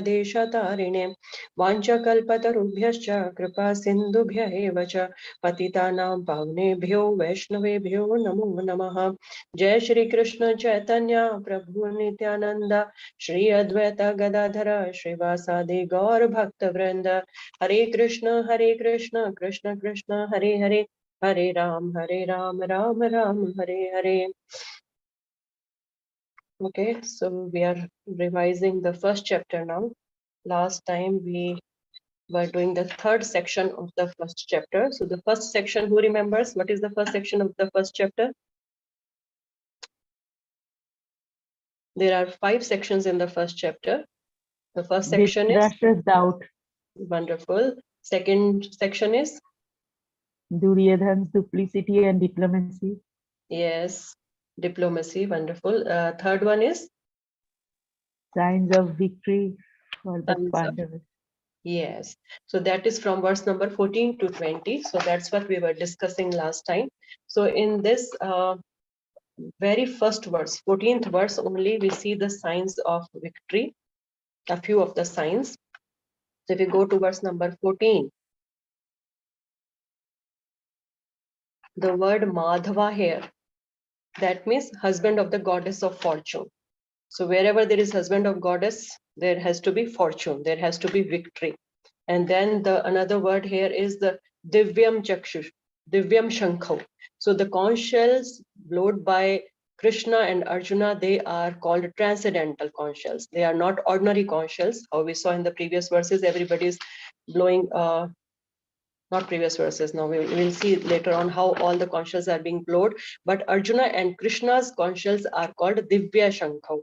देशतारिणे वाञ्छकल्पतरुभ्यश्च कृपा सिन्धुभ्य एव च पतितानां पावनेभ्यो वैष्णवेभ्यो नमो नमः। जय श्री कृष्ण चैतन्य प्रभु नित्यानंद श्री अद्वैत गदाधर श्रीवासादि गौर भक्त वृंद। हरे कृष्ण कृष्ण कृष्ण हरे हरे, हरे Ram Ram Ram Hare Hare. Okay, so we are revising the first chapter now. Last time we were doing the third section of the first chapter. So the first section, who remembers what is the first section of the first chapter? There are 5 sections in the first chapter. The first section is Dhritarashtra's doubt. Wonderful. Second section is Duryodhana's duplicity and diplomacy. yes, diplomacy. Wonderful. Third one is Signs of victory for the signs of Pandavas. yes. So that is from verse number 14 to 20. So that's what we were discussing last time. So in this very first verse, 14th verse only, we see the signs of victory, a few of the signs. So if we go to verse number 14, the word Madhava here, that means husband of the goddess of fortune. So wherever there is husband of goddess, there has to be fortune, there has to be victory. And then the another word here is the Divyam Chakshush, Divyam Shankho. So the conch shells blowed by Krishna and Arjuna, they are called transcendental conch shells. They are not ordinary conch shells. How we saw in the previous verses, everybody is blowing, not previous verses, now we will see later on how all the conch shells are being blowed. But Arjuna and Krishna's conch shells are called Divya Shankho.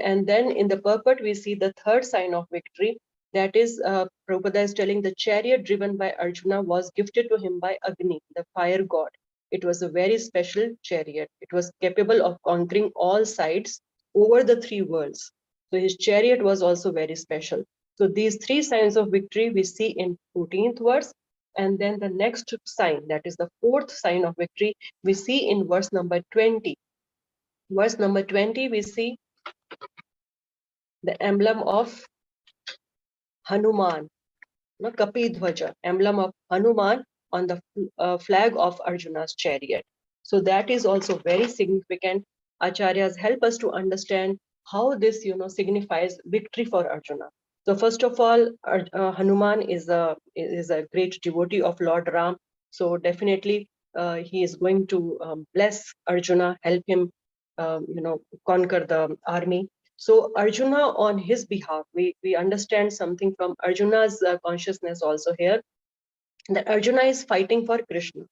And then in the purport, we see the third sign of victory. That is, Prabhupada is telling the chariot driven by Arjuna was gifted to him by Agni, the fire god. It was a very special chariot. It was capable of conquering all sides over the 3 worlds. So his chariot was also very special. So these 3 signs of victory we see in 14th verse. And then the next sign, that is the 4th sign of victory, we see in verse number 20. Verse number 20, we see the emblem of Hanuman, no, Kapidhwaja, emblem of Hanuman on the flag of Arjuna's chariot. So that is also very significant. Acharyas help us to understand how this, signifies victory for Arjuna. So first of all, Hanuman is a great devotee of Lord Ram. So definitely he is going to bless Arjuna, help him, conquer the army. So Arjuna, on his behalf, we understand something from Arjuna's consciousness also here, that Arjuna is fighting for Krishna.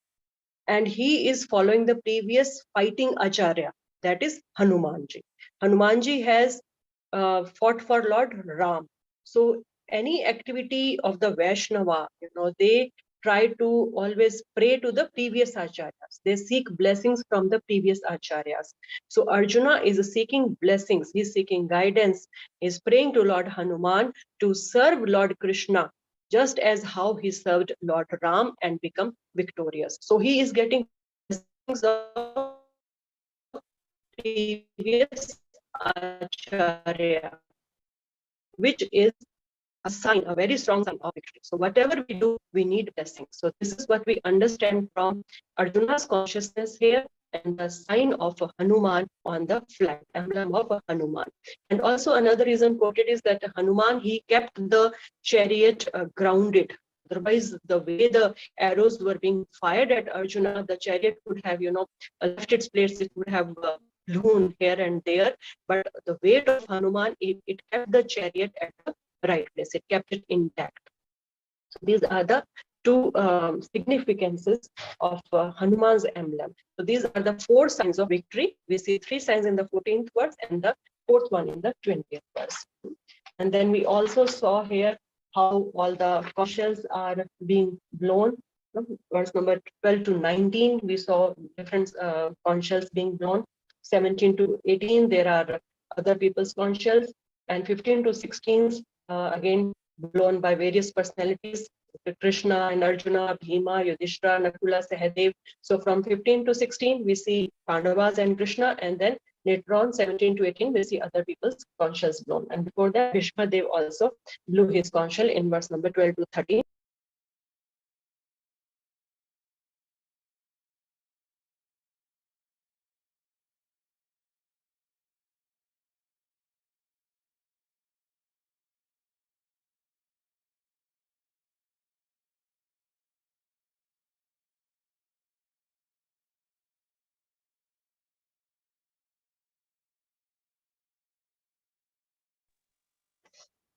And he is following the previous fighting Acharya, that is Hanumanji. Hanumanji has fought for Lord Ram. So any activity of the Vaishnava, they try to always pray to the previous acharyas. They seek blessings from the previous acharyas. So Arjuna is seeking blessings. He's seeking guidance. He's praying to Lord Hanuman to serve Lord Krishna, just as how he served Lord Ram and become victorious. So he is getting blessings of previous acharya, which is a sign, a very strong sign of victory. So whatever we do, we need blessings. So this is what we understand from Arjuna's consciousness here, and the sign of a Hanuman on the flag, emblem of a Hanuman. And also another reason quoted is that Hanuman, he kept the chariot grounded. Otherwise, the way the arrows were being fired at Arjuna, the chariot would have, left its place. It would have blown here and there. But the weight of Hanuman, it kept the chariot at the right place. It kept it intact. So these are the 2 significances of Hanuman's emblem. So these are the 4 signs of victory. We see 3 signs in the 14th verse and the 4th one in the 20th verse. And then we also saw here how all the conch shells are being blown. Verse number 12 to 19, we saw different conch shells being blown. 17 to 18, there are other people's conch shells. And 15 to 16, again blown by various personalities, Krishna and Arjuna, Bhima, Yudhishthira, Nakula, Sahadev. So from 15 to 16, we see Pandavas and Krishna, and then Later on, 17 to 18, we see other people's conch shells blown. And before that, Bhishma Dev also blew his conch shell in verse number 12 to 13.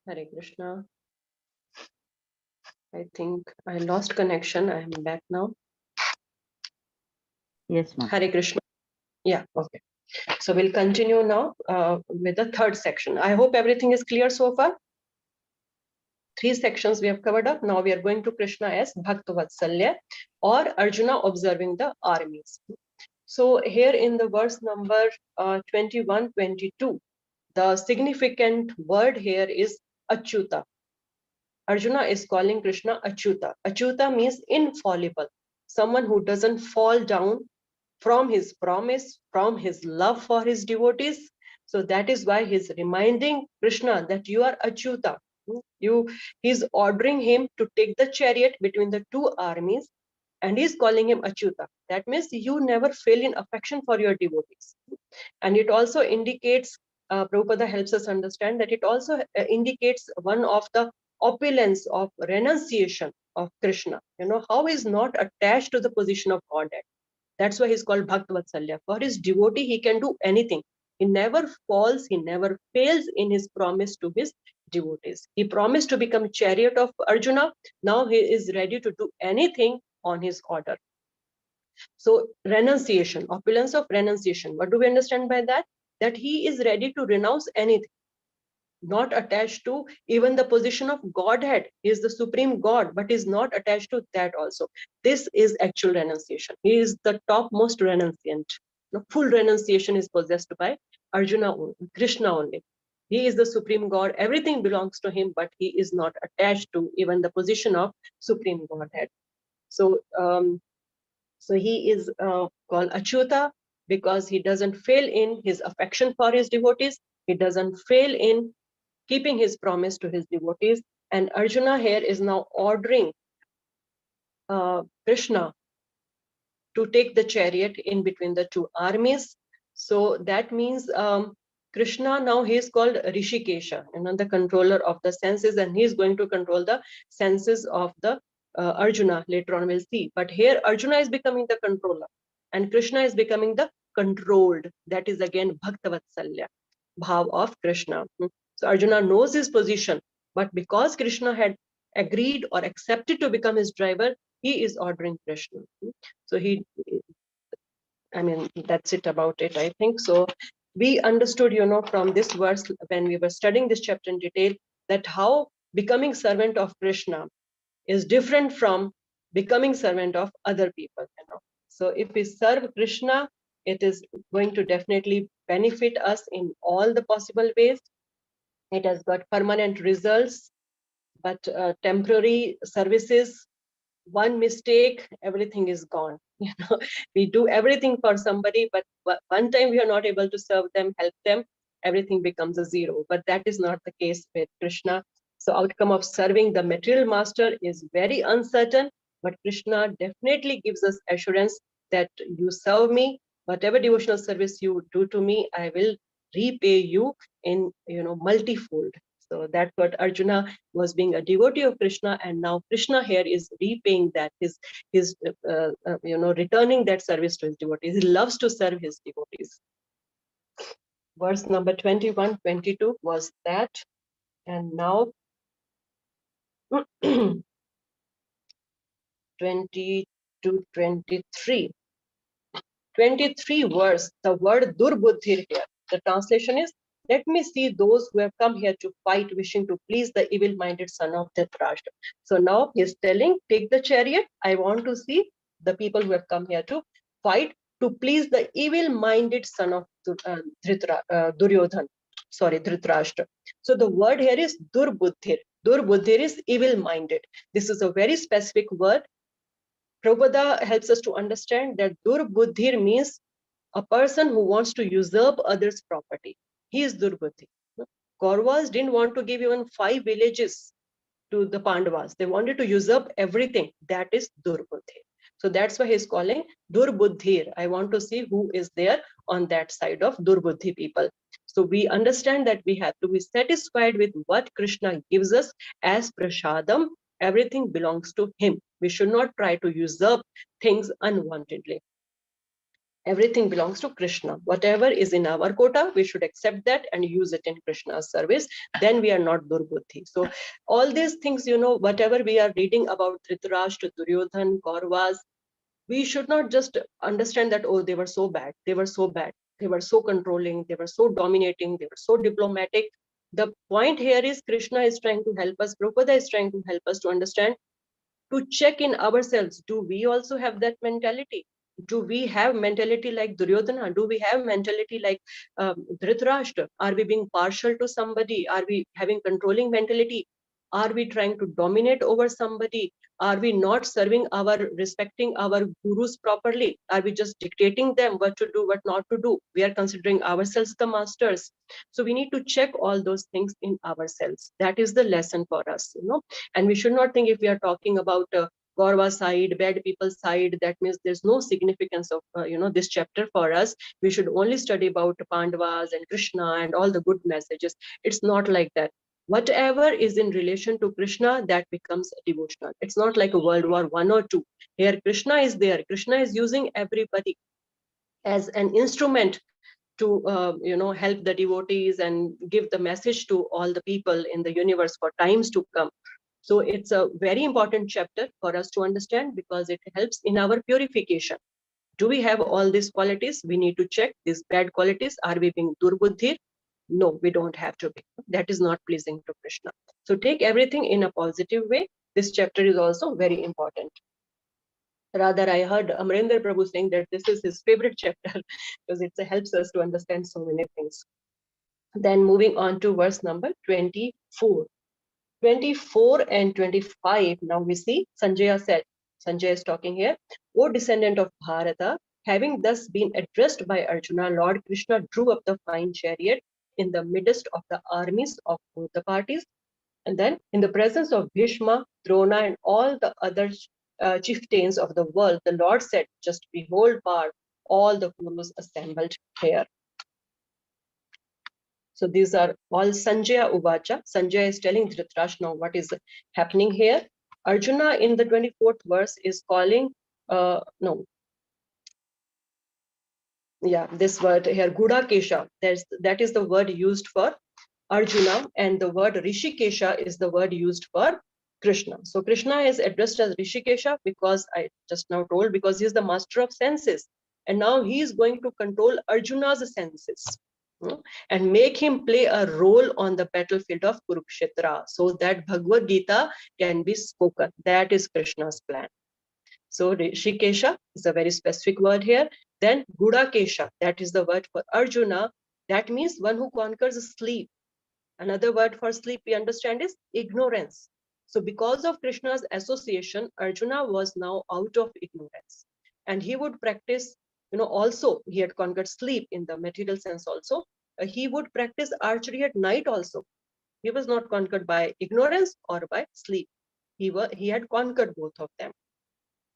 Hare Krishna. I think I lost connection. I am back now. Yes, ma'am. Hare Krishna. Yeah, okay. So we'll continue now with the third section. I hope everything is clear so far. 3 sections we have covered up. Now we are going to Krishna as Bhaktavatsalya or Arjuna observing the armies. So here in the verse number 21, 22, the significant word here is Achyuta. Arjuna is calling Krishna Achyuta. Achyuta means infallible, someone who doesn't fall down from his promise, from his love for his devotees. So that is why he's reminding Krishna that you are Achyuta. He's ordering him to take the chariot between the 2 armies, and he's calling him Achyuta. That means you never fail in affection for your devotees. And it also indicates, Prabhupada helps us understand that it also indicates one of the opulence of renunciation of Krishna. How he's not attached to the position of Godhead. That's why he's called Bhaktavatsalya. For his devotee, he can do anything. He never falls, he never fails in his promise to his devotees. He promised to become chariot of Arjuna. Now he is ready to do anything on his order. So renunciation, opulence of renunciation. What do we understand by that? That he is ready to renounce anything, not attached to even the position of Godhead. He is the supreme God, but is not attached to that also. This is actual renunciation. He is the topmost renunciant. The full renunciation is possessed by Arjuna, Krishna only. He is the supreme God. Everything belongs to him, but he is not attached to even the position of supreme Godhead. So, so he is called Achyuta because he doesn't fail in his affection for his devotees. He doesn't fail in keeping his promise to his devotees. And Arjuna here is now ordering Krishna to take the chariot in between the 2 armies. So that means Krishna now he is called Rishikesha, the controller of the senses, and he is going to control the senses of the Arjuna. Later on we'll see. But here Arjuna is becoming the controller and Krishna is becoming the controlled. That is again Bhaktavatsalya, bhav of Krishna. So Arjuna knows his position, but because Krishna had agreed or accepted to become his driver, he is ordering Krishna. So that's it about it, I think. So we understood, from this verse when we were studying this chapter in detail, that how becoming servant of Krishna is different from becoming servant of other people. So if we serve Krishna, it is going to definitely benefit us in all the possible ways. It has got permanent results, but temporary services, one mistake, everything is gone. We do everything for somebody, but one time we are not able to serve them, help them, everything becomes a zero. But that is not the case with Krishna. So outcome of serving the material master is very uncertain, but Krishna definitely gives us assurance that you serve me, whatever devotional service you do to me, I will repay you in multifold. So that's what Arjuna was, being a devotee of Krishna, and now Krishna here is repaying that, his returning that service to his devotees. He loves to serve his devotees. Verse number 21, 22 was that, and now 20 to 23. 23 verse, the word durbuddhir here. The translation is, let me see those who have come here to fight, wishing to please the evil-minded son of Dhritarashtra. So now he's telling, take the chariot. I want to see the people who have come here to fight to please the evil-minded son of Duryodhan. Sorry, Dhritarashtra. So the word here is durbuddhir. Durbuddhir is evil-minded. This is a very specific word. Prabhupada helps us to understand that durbuddhir means A person who wants to usurp others' property, he is Durbuddhi. Kauravas didn't want to give even 5 villages to the Pandavas. They wanted to usurp everything. That is Durbuddhi. So that's why he's calling Durbuddhir. I want to see who is there on that side of Durbuddhi people. So we understand that we have to be satisfied with what Krishna gives us as prasadam. Everything belongs to him. We should not try to usurp things unwantedly. Everything belongs to Krishna. Whatever is in our quota, we should accept that and use it in Krishna's service. Then we are not Durbuddhi. So all these things, whatever we are reading about Dhritarashtra, Duryodhan, Kauravas, we should not just understand that, oh, they were so bad. They were so bad. They were so controlling. They were so dominating. They were so diplomatic. The point here is Krishna is trying to help us. Prabhupada is trying to help us to understand, to check in ourselves. Do we also have that mentality? Do we have mentality like Duryodhana? Do we have mentality like Dhritarashtra? Are we being partial to somebody? Are we having controlling mentality? Are we trying to dominate over somebody? Are we not respecting our gurus properly? Are we just dictating them what to do, what not to do? We are considering ourselves the masters. So we need to check all those things in ourselves. That is the lesson for us, And we should not think, if we are talking about Kaurava side, bad people side, that means there's no significance of this chapter for us. We should only study about Pandavas and Krishna and all the good messages. It's not like that. Whatever is in relation to Krishna, that becomes devotional. It's not like a World War I or II. Here Krishna is there. Krishna is using everybody as an instrument to help the devotees and give the message to all the people in the universe for times to come. So it's a very important chapter for us to understand, because it helps in our purification. Do we have all these qualities? We need to check these bad qualities. Are we being Durbuddhi? No, we don't have to be. That is not pleasing to Krishna. So take everything in a positive way. This chapter is also very important. Rather, I heard Amrinder Prabhu saying that this is his favorite chapter because it helps us to understand so many things. Then moving on to verse number 24. 24 and 25, now we see Sanjaya said, Sanjaya is talking here, O descendant of Bharata, having thus been addressed by Arjuna, Lord Krishna drew up the fine chariot in the midst of the armies of both the parties. And then in the presence of Bhishma, Drona, and all the other chieftains of the world, the Lord said, just behold, Parth, all the Kurus assembled here. So these are all Sanjaya Uvacha. Sanjaya is telling Dhritarashtra what is happening here. Arjuna in the 24th verse is calling, this word here, Gudakesha. That is the word used for Arjuna, and the word Rishikesha is the word used for Krishna. So Krishna is addressed as Rishikesha because I just now told, because he is the master of senses. And now he is going to control Arjuna's senses and make him play a role on the battlefield of Kurukshetra so that Bhagavad Gita can be spoken. That is Krishna's plan. So Rishikesha is a very specific word here. Then Gudakesha, that is the word for Arjuna. That means one who conquers sleep. Another word for sleep we understand is ignorance. So because of Krishna's association, Arjuna was now out of ignorance. And he would practice, also he had conquered sleep in the material sense also. He would practice archery at night also. He was not conquered by ignorance or by sleep. He had conquered both of them.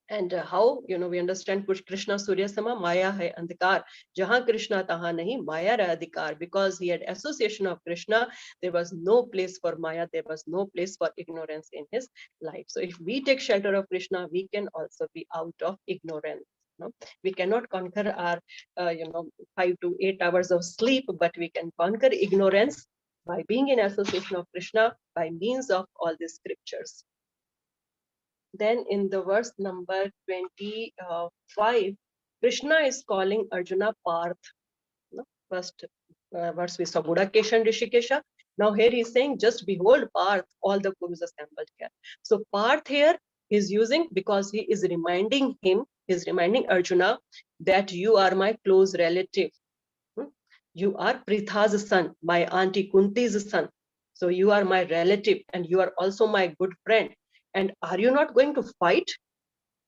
And how, we understand Krishna Surya Sama, Maya hai andhikar. Jahan Krishna taha nahi, Maya ra adhikar. Because he had association of Krishna, there was no place for Maya, there was no place for ignorance in his life. So if we take shelter of Krishna, we can also be out of ignorance. We cannot conquer our 5 to 8 hours of sleep, but we can conquer ignorance by being in association of Krishna by means of all these scriptures. Then in the verse number 25, Krishna is calling Arjuna Parth. First verse we saw Gudakesha and Rishikesha. Now here he is saying, just behold Parth, all the Kurus assembled here. So Parth here is using, because he is reminding Arjuna that you are my close relative. You are Pritha's son, my auntie Kunti's son. So you are my relative and you are also my good friend. And are you not going to fight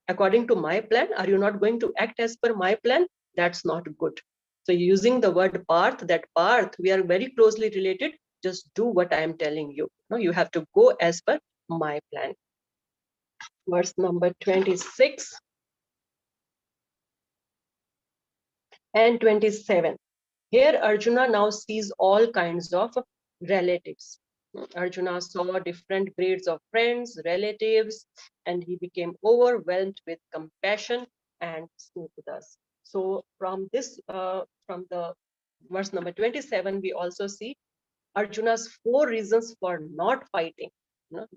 according to my plan? Are you not going to act as per my plan? That's not good. So using the word Parth, that Parth, we are very closely related. Just do what I am telling you. No, you have to go as per my plan. Verse number 26 and 27. Here Arjuna now sees all kinds of relatives. Arjuna saw different grades of friends, relatives, and he became overwhelmed with compassion and spoke thus. So from the verse number 27, we also see Arjuna's 4 reasons for not fighting.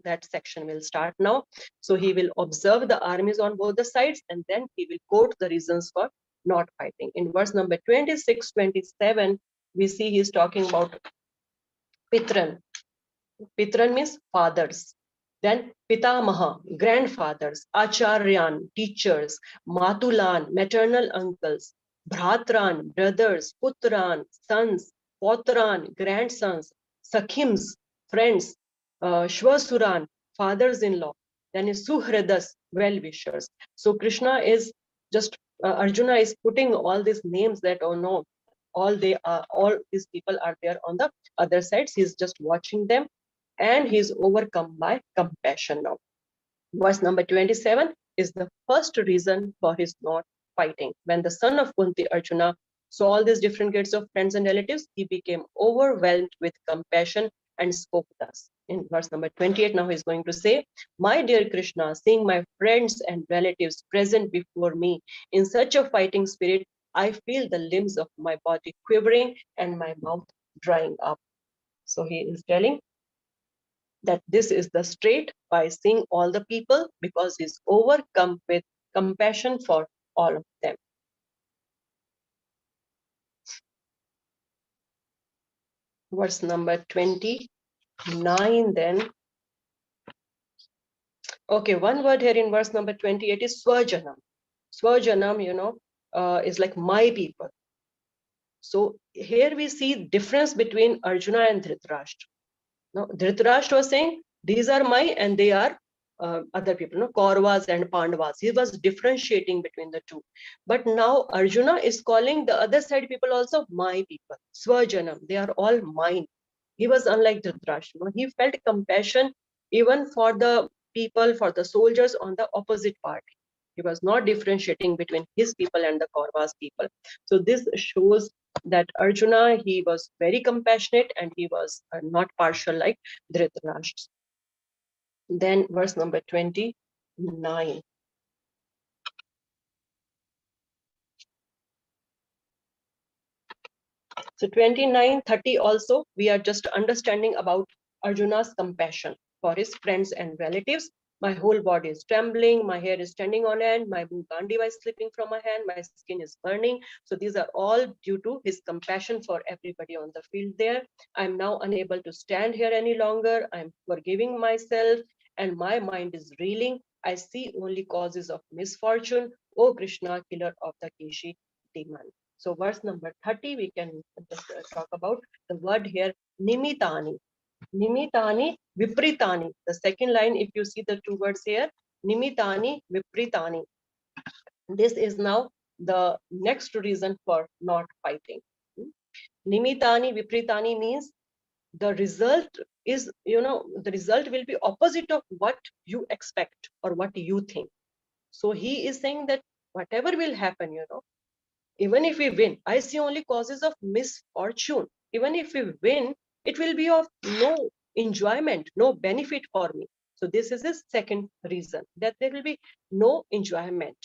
That section will start now. So he will observe the armies on both the sides and then he will quote the reasons for not fighting. In verse number 26, 27, we see he's talking about Pitran. Pitran means fathers. Then Pitamaha, grandfathers, Acharyan, teachers, Matulan, maternal uncles, Bhratran, brothers, Putran, sons, Potran, grandsons, Sakhims, friends, Shvasuran, fathers-in-law. Then is Suhradas, well-wishers. So Krishna is just, Arjuna is putting all these names that, oh no, all these people are there on the other sides. He's just watching them and he is overcome by compassion now. Verse number 27 is the first reason for his not fighting. When the son of Kunti, Arjuna, saw all these different grades of friends and relatives, he became overwhelmed with compassion and spoke thus. In verse number 28, now he's going to say, my dear Krishna, seeing my friends and relatives present before me in such a fighting spirit, I feel the limbs of my body quivering and my mouth drying up. So he is telling that this is the straight by seeing all the people because he's overcome with compassion for all of them. Verse number 29 then. Okay, one word here in verse number 28 is Swajanam. Swajanam, is like my people. So here we see difference between Arjuna and Dhritarashtra. No, Dhritarashtra was saying, these are my and they are other people, Kauravas and Pandavas. He was differentiating between the two. But now Arjuna is calling the other side people also my people, Swajanam. They are all mine. He was unlike Dhritarashtra. He felt compassion even for the people, for the soldiers on the opposite party. He was not differentiating between his people and the Kauravas people. So this shows that Arjuna, he was very compassionate and he was not partial like Dhritarashtra. Then verse number 29. So 29, 30 also, we are just understanding about Arjuna's compassion for his friends and relatives. My whole body is trembling, my hair is standing on end, my Gandiva is slipping from my hand, my skin is burning. So these are all due to his compassion for everybody on the field there. I'm now unable to stand here any longer. I'm forgiving myself and my mind is reeling. I see only causes of misfortune. O Krishna, killer of the Keshi demon. So verse number 30, we can just talk about the word here, nimitani. Nimitani, vipritani. The second line, if you see the two words here, nimitani, vipritani. This is now the next reason for not fighting. Nimitani, vipritani means the result is, the result will be opposite of what you expect or what you think. So he is saying that whatever will happen, even if we win, I see only causes of misfortune. Even if we win, it will be of no enjoyment, no benefit for me. So this is the second reason, that there will be no enjoyment,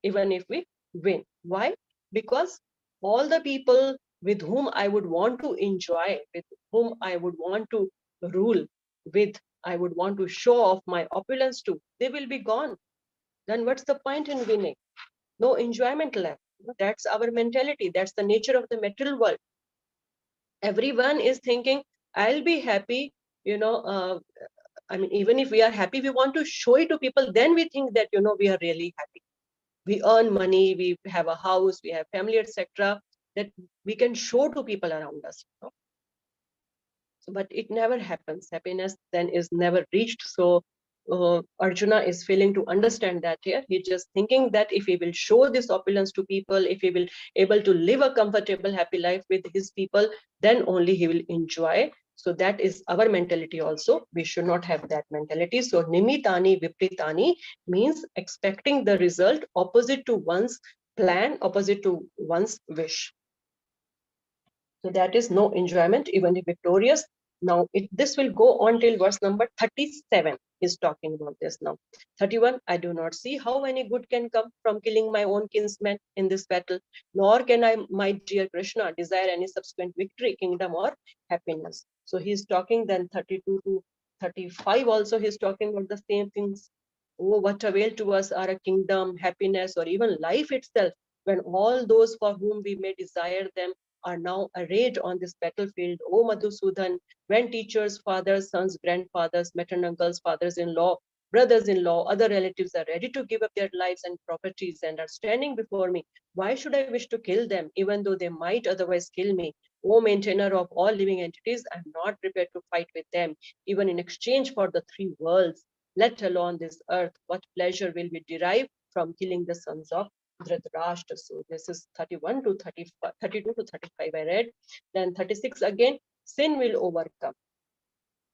even if we win. Why? Because all the people with whom I would want to enjoy, with whom I would want to rule, with I would want to show off my opulence to, they will be gone. Then what's the point in winning? No enjoyment left. That's our mentality. That's the nature of the material world. Everyone is thinking, I'll be happy, even if we are happy, we want to show it to people. Then we think that, we are really happy. We earn money, we have a house, we have family, etc. That we can show to people around us. So, but it never happens. Happiness then is never reached. So Arjuna is failing to understand that here. He's just thinking that if he will show this opulence to people, if he will able to live a comfortable, happy life with his people, then only he will enjoy. So that is our mentality also. We should not have that mentality. So nimitani vipritani means expecting the result opposite to one's plan, opposite to one's wish. So that is no enjoyment, even if victorious. Now, this will go on till verse number 37 is talking about this now. 31, I do not see how any good can come from killing my own kinsmen in this battle, nor can I, my dear Krishna, desire any subsequent victory, kingdom, or happiness. So he's talking then 32 to 35 also, he's talking about the same things. Oh, what avail to us are a kingdom, happiness, or even life itself, when all those for whom we may desire them are now arrayed on this battlefield. O Madhusudan, when teachers, fathers, sons, grandfathers, maternal uncles, fathers-in-law, brothers-in-law, other relatives are ready to give up their lives and properties and are standing before me, why should I wish to kill them, even though they might otherwise kill me? O maintainer of all living entities, I am not prepared to fight with them, even in exchange for the three worlds, let alone this earth. What pleasure will we derive from killing the sons of Dhritarashtra? So this is 31 to 35, 32 to 35 I read. Then 36 again, sin will overcome.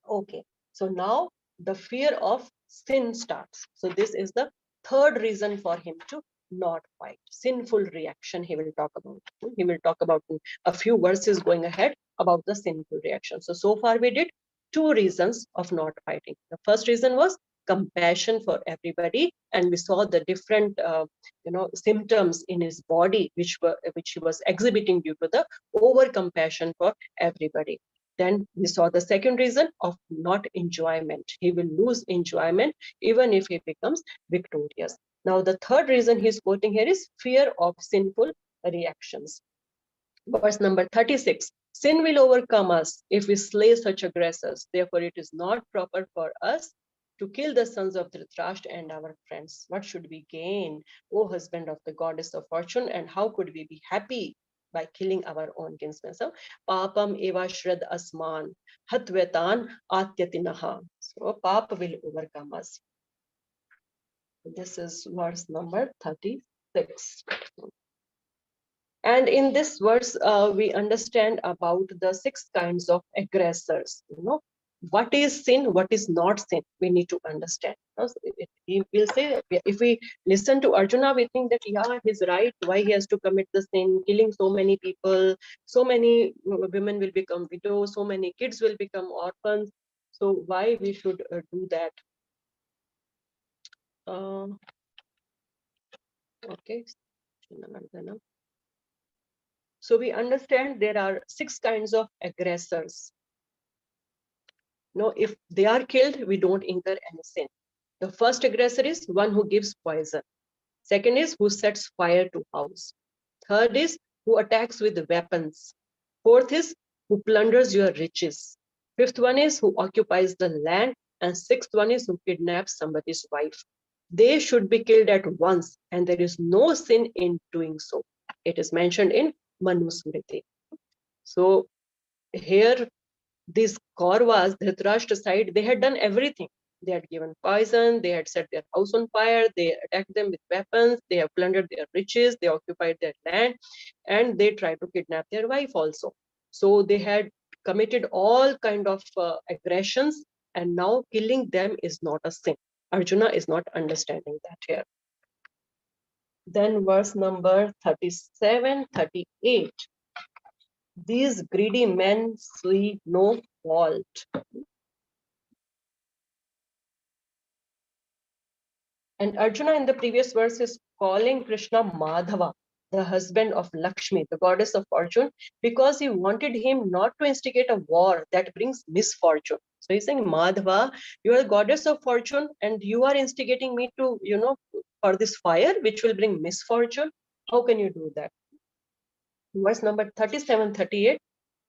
Okay, so now the fear of sin starts. So this is the third reason for him to not fight. Sinful reaction he will talk about. He will talk about in a few verses going ahead about the sinful reaction. So far we did two reasons of not fighting. The first reason was compassion for everybody, and we saw the different symptoms in his body which he was exhibiting due to the over compassion for everybody. Then we saw the second reason of not enjoyment. He will lose enjoyment even if he becomes victorious. Now the third reason he's quoting here is fear of sinful reactions. Verse number 36, sin will overcome us if we slay such aggressors. Therefore, it is not proper for us to kill the sons of Dhritarashtra and our friends. What should we gain, O husband of the goddess of fortune, and how could we be happy by killing our own kinsmen? So, papam eva shrad asman, hatvetan atyatinaha. So, papa will overcome us. This is verse number 36. And in this verse, we understand about the 6 kinds of aggressors. What is sin, what is not sin, we need to understand. He will say, if we listen to Arjuna, we think that, yeah, he's right, why he has to commit the sin, killing so many people, so many women will become widows, so many kids will become orphans. So why we should do that? Okay. So we understand there are 6 kinds of aggressors. If they are killed, we don't incur any sin. The first aggressor is one who gives poison. Second is who sets fire to house. Third is who attacks with weapons. Fourth is who plunders your riches. Fifth one is who occupies the land. And sixth one is who kidnaps somebody's wife. They should be killed at once, and there is no sin in doing so. It is mentioned in Manusmriti. So here, these Kauravas, Dhritarashtra side, they had done everything. They had given poison, they had set their house on fire, they attacked them with weapons, they have plundered their riches, they occupied their land, and they tried to kidnap their wife also. So they had committed all kind of aggressions, and now killing them is not a sin. Arjuna is not understanding that here. Then verse number 37, 38. These greedy men see no fault. And Arjuna in the previous verse is calling Krishna Madhava, the husband of Lakshmi, the goddess of fortune, because he wanted him not to instigate a war that brings misfortune. So he's saying, Madhava, you are the goddess of fortune and you are instigating me to, for this fire which will bring misfortune. How can you do that? Verse number 37, 38.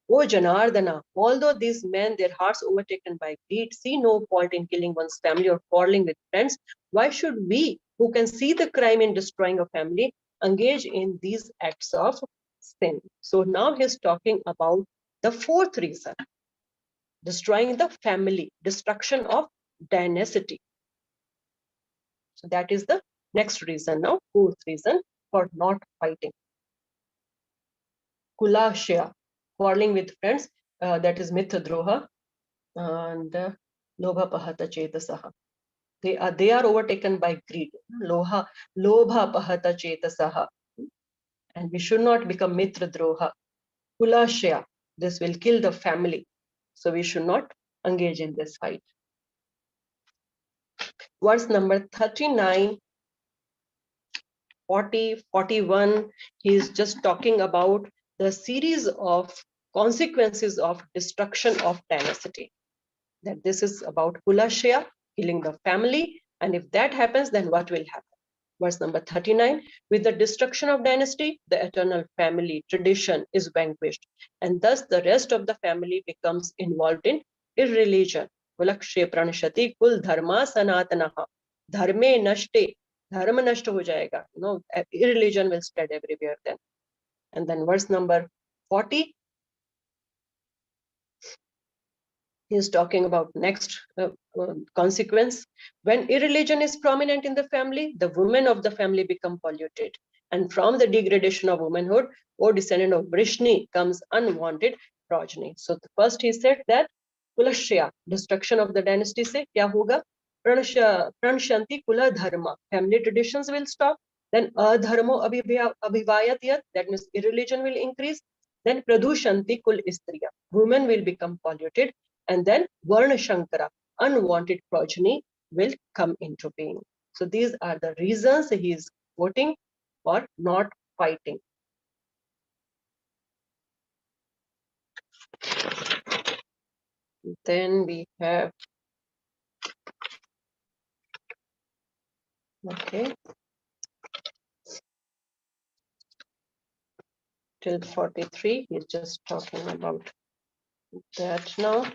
O Janardana, although these men, their hearts overtaken by greed, see no fault in killing one's family or quarreling with friends, why should we, who can see the crime in destroying a family, engage in these acts of sin? So now he's talking about the fourth reason, destroying the family, destruction of dynasty. So that is the next reason now, fourth reason for not fighting. Kulashya, quarreling with friends, that is mithadroha, and lobha pahata chetasaha. They are overtaken by greed. Lobha pahata chetasaha. And we should not become mitra droha. Kulashya, this will kill the family. So we should not engage in this fight. Verse number 39, 40, 41, he is just talking about the series of consequences of destruction of dynasty. That this is about Kulashya, killing the family. And if that happens, then what will happen? Verse number 39, with the destruction of dynasty, the eternal family tradition is vanquished, and thus the rest of the family becomes involved in irreligion. Kulakshe pranashati kul dharma sanatanaha. Dharme nashte. Dharma nashta ho jayega. Irreligion will spread everywhere then. And then verse number 40, he is talking about next consequence. When irreligion is prominent in the family, the women of the family become polluted. And from the degradation of womanhood, O descendant of Vrishni, comes unwanted progeny. So first he said that Kulashya, destruction of the dynasty se kya hoga? Pranshanti kula dharma. Family traditions will stop. Then adharmo abhivayat yat, that means irreligion will increase. Then pradushanti kul istriya. Women will become polluted. And then Varna Shankara, unwanted progeny, will come into being. So these are the reasons he is quoting for not fighting. Then we have, okay, till 43, he's just talking about that now.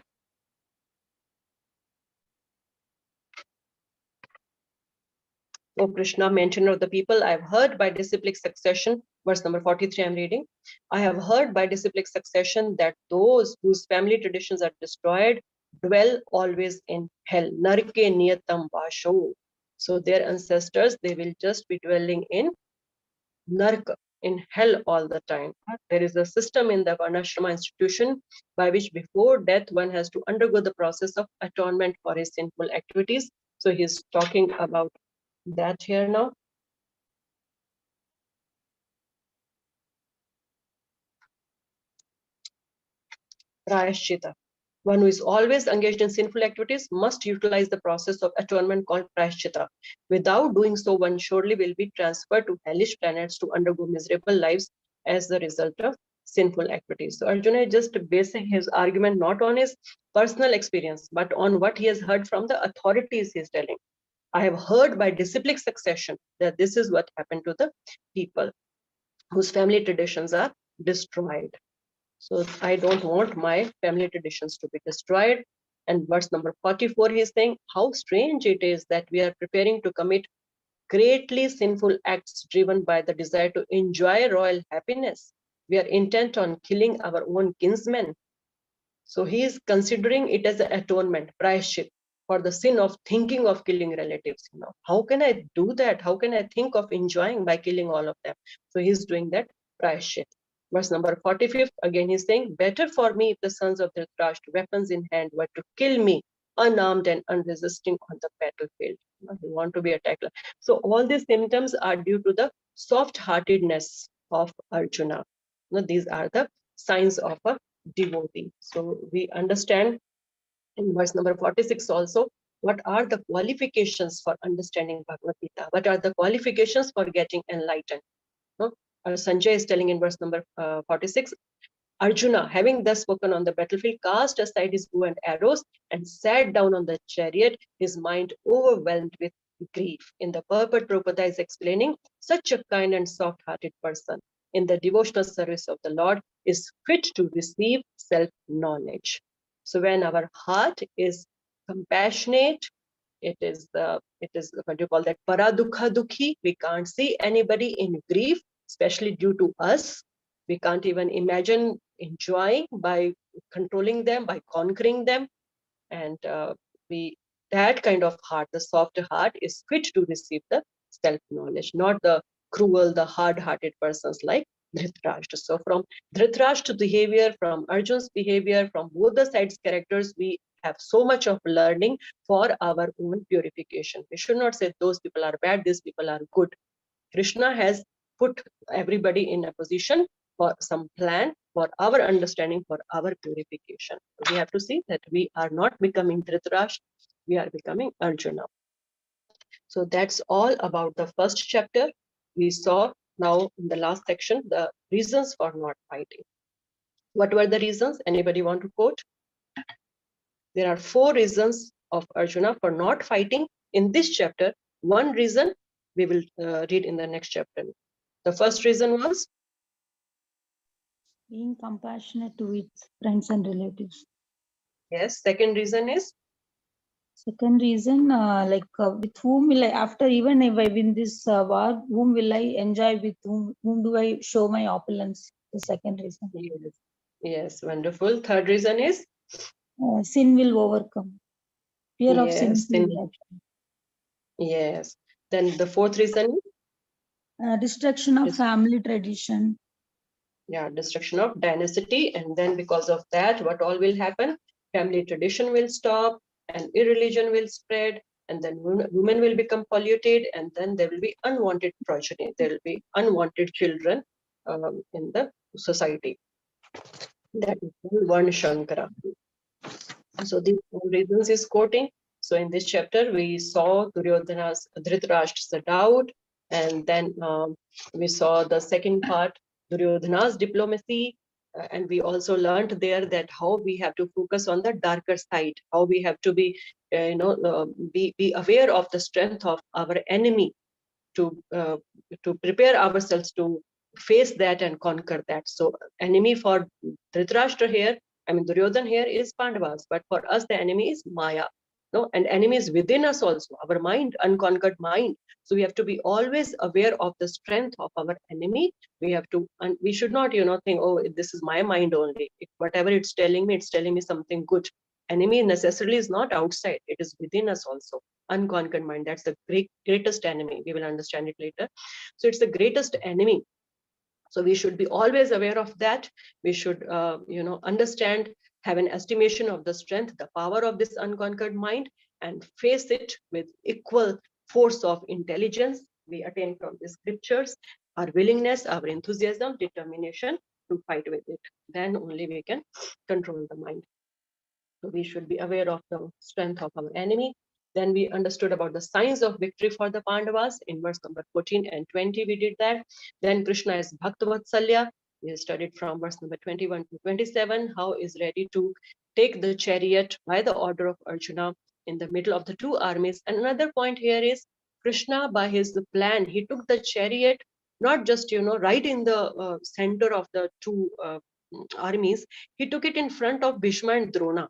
O Krishna, maintainer of the people, I have heard by disciplic succession, verse number 43 I'm reading. I have heard by disciplic succession that those whose family traditions are destroyed dwell always in hell. Narke niyatam vasho. So their ancestors, they will just be dwelling in nark, in hell all the time. There is a system in the Varnashrama institution by which before death one has to undergo the process of atonement for his sinful activities. So he's talking about that here now. Prayashchita. One who is always engaged in sinful activities must utilize the process of atonement called prayashchita. Without doing so, one surely will be transferred to hellish planets to undergo miserable lives as the result of sinful activities. So Arjuna is just basing his argument not on his personal experience, but on what he has heard from the authorities he is telling. I have heard by disciplic succession that this is what happened to the people whose family traditions are destroyed. So I don't want my family traditions to be destroyed. And verse number 44, he is saying, how strange it is that we are preparing to commit greatly sinful acts driven by the desire to enjoy royal happiness. We are intent on killing our own kinsmen. So he is considering it as an atonement, prayashchit, for the sin of thinking of killing relatives. How can I do that? How can I think of enjoying by killing all of them? So he's doing that prayashchit. Verse number 45, again he's saying, better for me if the sons of Dhritarashtra, weapons in hand, were to kill me unarmed and unresisting on the battlefield. They want to be attacked. So all these symptoms are due to the soft-heartedness of Arjuna. These are the signs of a devotee. So we understand in verse number 46 also, what are the qualifications for understanding Bhagavad Gita? What are the qualifications for getting enlightened? Sanjay is telling in verse number 46, Arjuna, having thus spoken on the battlefield, cast aside his bow and arrows and sat down on the chariot, his mind overwhelmed with grief. In the purport, Prabhupada is explaining, such a kind and soft-hearted person in the devotional service of the Lord is fit to receive self-knowledge. So when our heart is compassionate, it is what you call that paradukha dukhi. We can't see anybody in grief, especially due to us. We can't even imagine enjoying by controlling them, by conquering them. And we that kind of heart, the soft heart, is fit to receive the self-knowledge, not the cruel, the hard-hearted persons like Dhritarashtra. So from Dhritarashtra's behavior, from Arjun's behavior, from both the sides' characters, we have so much of learning for our own purification. We should not say those people are bad, these people are good. Krishna has put everybody in a position for some plan, for our understanding, for our purification. We have to see that we are not becoming Dhritarashtra, we are becoming Arjuna. So that's all about the first chapter. We saw now in the last section the reasons for not fighting. What were the reasons? Anybody want to quote? There are 4 reasons of Arjuna for not fighting in this chapter. One reason we will read in the next chapter. The first reason was being compassionate to its friends and relatives. yes. Second reason is Second reason, with whom will I, after even if I win this war, whom will I enjoy with, whom do I show my opulence? The second reason. yes, yes, wonderful. Third reason is Sin will overcome. Fear of sin yes, will overcome. yes. Then the fourth reason is Destruction of family tradition. yeah, destruction of dynasty, and then because of that, what all will happen? Family tradition will stop, and irreligion will spread, and then women will become polluted, and then there will be unwanted progeny. There will be unwanted children in the society. That is one Shankara. So these 4 reasons is quoting. So in this chapter, we saw Duryodhana's Dhritarashtra's doubt, and then we saw the second part, Duryodhana's diplomacy, and we also learned there that how we have to focus on the darker side, how we have to be, be aware of the strength of our enemy to prepare ourselves to face that and conquer that. So enemy for Dhritarashtra here, I mean Duryodhan here is Pandavas, but for us the enemy is Maya. No, and enemy is within us also, our mind, unconquered mind. So we have to be always aware of the strength of our enemy. We have to, and we should not, think, oh, this is my mind only. If whatever it's telling me something good. Enemy necessarily is not outside; it is within us also. Unconquered mind. That's the greatest enemy. We will understand it later. So it's the greatest enemy. So we should be always aware of that. We should, understand, have an estimation of the strength, the power of this unconquered mind, and face it with equal force of intelligence we attain from the scriptures, our willingness, our enthusiasm, determination to fight with it. Then only we can control the mind. So we should be aware of the strength of our enemy. Then we understood about the signs of victory for the Pandavas in verse number 14 and 20. We did that. Then Krishna is Bhaktavatsalya. We studied from verse number 21 to 27 how is ready to take the chariot by the order of Arjuna in the middle of the 2 armies. And another point here is Krishna, by his plan, he took the chariot not just right in the center of the 2 armies. He took it in front of Bhishma and Drona,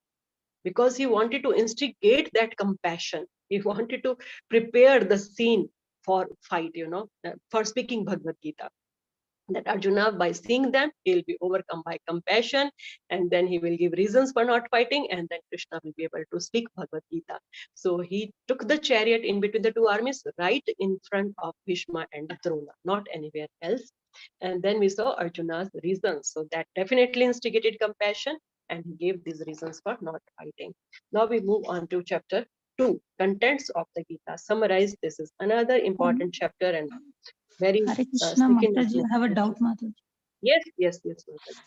because he wanted to instigate that compassion. He wanted to prepare the scene for fight, for speaking Bhagavad Gita. That Arjuna, by seeing them, he'll be overcome by compassion, and then he will give reasons for not fighting, and then Krishna will be able to speak Bhagavad Gita. So he took the chariot in between the 2 armies, right in front of Bhishma and Drona, not anywhere else. And then we saw Arjuna's reasons. So that definitely instigated compassion, and he gave these reasons for not fighting. Now we move on to chapter 2, contents of the Gita. Summarize. This is another important chapter and very Hare Krishna, Mataji, I have a doubt, Mataji. Yes.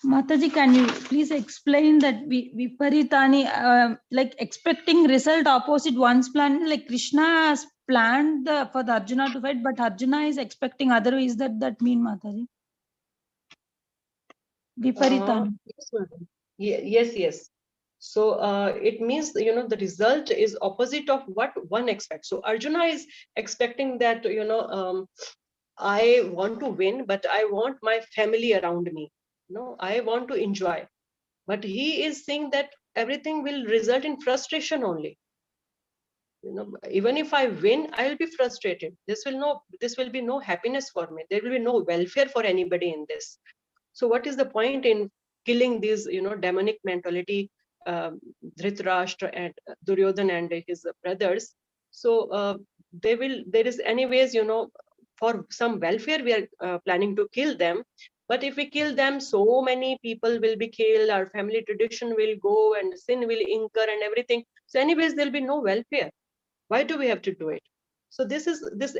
Mataji, can you please explain that Viparitani, like expecting result opposite one's plan, like Krishna has planned for the Arjuna to fight, but Arjuna is expecting otherwise. That mean, Mataji? Viparitani. Yes, madam. Yes. So it means the result is opposite of what one expects. So Arjuna is expecting that I want to win, but I want my family around me. I want to enjoy. But he is saying that everything will result in frustration only. Even if I win, I will be frustrated. This will be no happiness for me. There will be no welfare for anybody in this. So what is the point in killing these, demonic mentality Dhritarashtra and Duryodhana and his brothers. So there is anyways, for some welfare, we are planning to kill them. But if we kill them, so many people will be killed, our family tradition will go and sin will incur and everything. So anyways, there'll be no welfare. Why do we have to do it? So this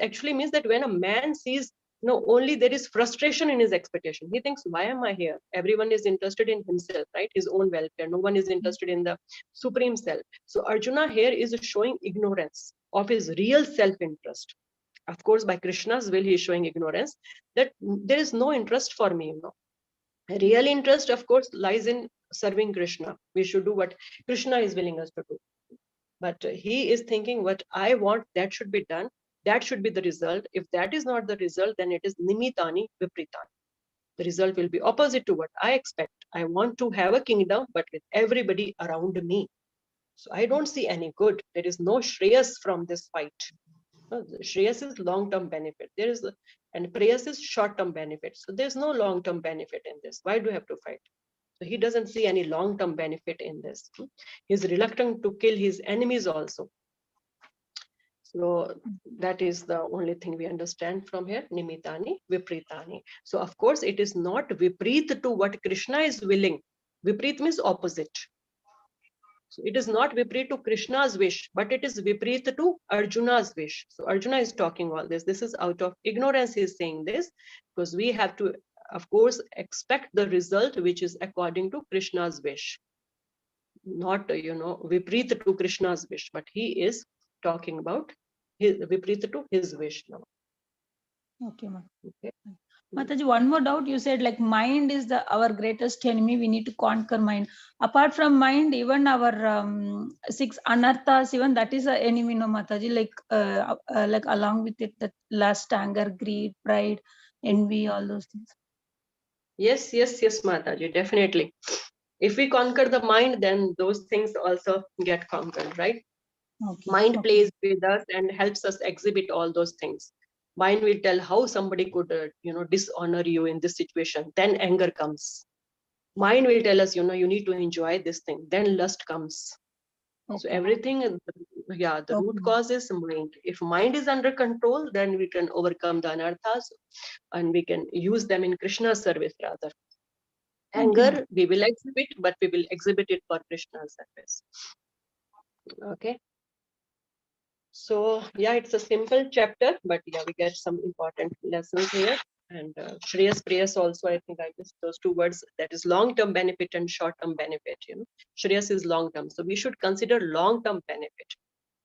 actually means that when a man sees, only there is frustration in his expectation. He thinks, why am I here? Everyone is interested in himself, right? His own welfare. No one is interested in the supreme self. So Arjuna here is showing ignorance of his real self-interest. Of course, by Krishna's will, he is showing ignorance that there is no interest for me. Real interest, of course, lies in serving Krishna. We should do what Krishna is willing us to do. But he is thinking what I want, that should be done. That should be the result. If that is not the result, then it is nimitani vipritani. The result will be opposite to what I expect. I want to have a kingdom, but with everybody around me. So I don't see any good. There is no shreyas from this fight. Shreyas is long-term benefit. And prayas is short-term benefit. So there's no long-term benefit in this. Why do you have to fight? So he doesn't see any long-term benefit in this. He's reluctant to kill his enemies also. So that is the only thing we understand from here, nimitani, vipritani. So of course, it is not viprit to what Krishna is willing. Viprit means opposite. So it is not viprit to Krishna's wish, but it is viprit to Arjuna's wish. So Arjuna is talking all this. This is out of ignorance he is saying this, because we have to, of course, expect the result which is according to Krishna's wish. Not, viprit to Krishna's wish, but he is talking about his viprita to his wish now. Okay, ma. Okay. Mataji, one more doubt. You said like mind is our greatest enemy. We need to conquer mind. Apart from mind, even our 6 anarthas, even that is an enemy, no, Mataji. Like along with it, that lust, anger, greed, pride, envy, all those things. Yes, Mataji, definitely. If we conquer the mind, then those things also get conquered, right? Okay. Mind plays with us and helps us exhibit all those things. Mind will tell how somebody could, dishonor you in this situation. Then anger comes. Mind will tell us, you need to enjoy this thing. Then lust comes. Okay. So everything, the root cause is mind. If mind is under control, then we can overcome the anarthas and we can use them in Krishna's service rather. Anger, we will exhibit, but we will exhibit it for Krishna's service. Okay. So it's a simple chapter, but we get some important lessons here. And Shreyas, Prayas also, I think I missed those 2 words. That is long-term benefit and short-term benefit. Shreyas is long-term, so we should consider long-term benefit.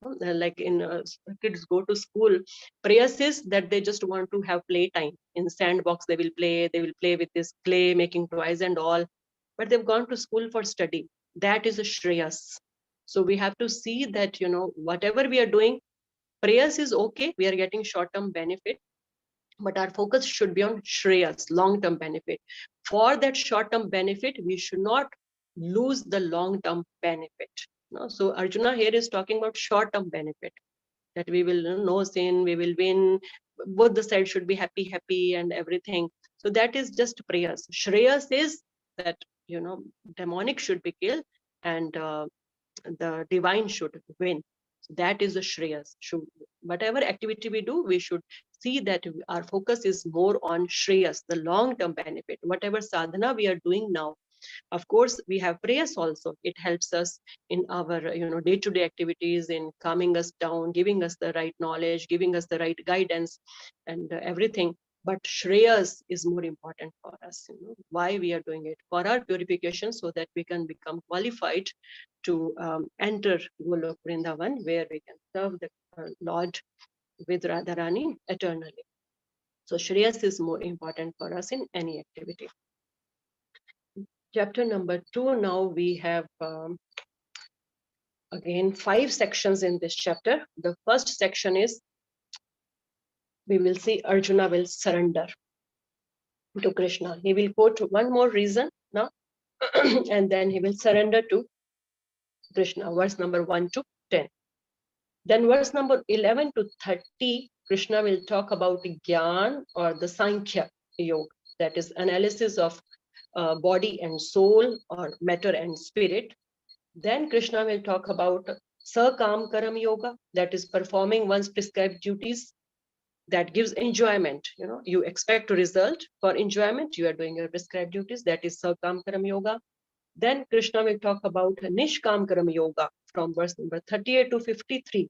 Like in kids go to school, Prayas is that they just want to have playtime in sandbox. They will play with this clay, making toys and all. But they've gone to school for study. That is a Shreyas. So we have to see that, whatever we are doing, prayers is okay. We are getting short-term benefit, but our focus should be on Shreyas, long-term benefit. For that short-term benefit, we should not lose the long-term benefit. So Arjuna here is talking about short-term benefit, that we will no sin, we will win. Both the sides should be happy and everything. So that is just prayers. Shreyas is that, demonic should be killed and the divine should win. That is the Shreyas. Whatever activity we do, we should see that our focus is more on Shreyas, the long-term benefit. Whatever sadhana we are doing now, of course, we have prayers also. It helps us in our day-to-day activities, in calming us down, giving us the right knowledge, giving us the right guidance and everything. But Shreyas is more important for us. Why we are doing it? For our purification, so that we can become qualified to enter Golok Vrindavan, where we can serve the Lord with Radharani eternally. So Shreyas is more important for us in any activity. Chapter number 2, now we have again 5 sections in this chapter. The first section is, we will see Arjuna will surrender to Krishna. He will quote one more reason now, and then he will surrender to Krishna, verse number 1 to 10. Then verse number 11 to 30, Krishna will talk about Gyan or the Sankhya Yoga, that is analysis of body and soul or matter and spirit. Then Krishna will talk about Sakam Karam Yoga, that is performing one's prescribed duties. That gives enjoyment. You expect a result for enjoyment. You are doing your prescribed duties. That is Sakam Karam Yoga. Then Krishna will talk about Nishkam Karam Yoga from verse number 38 to 53.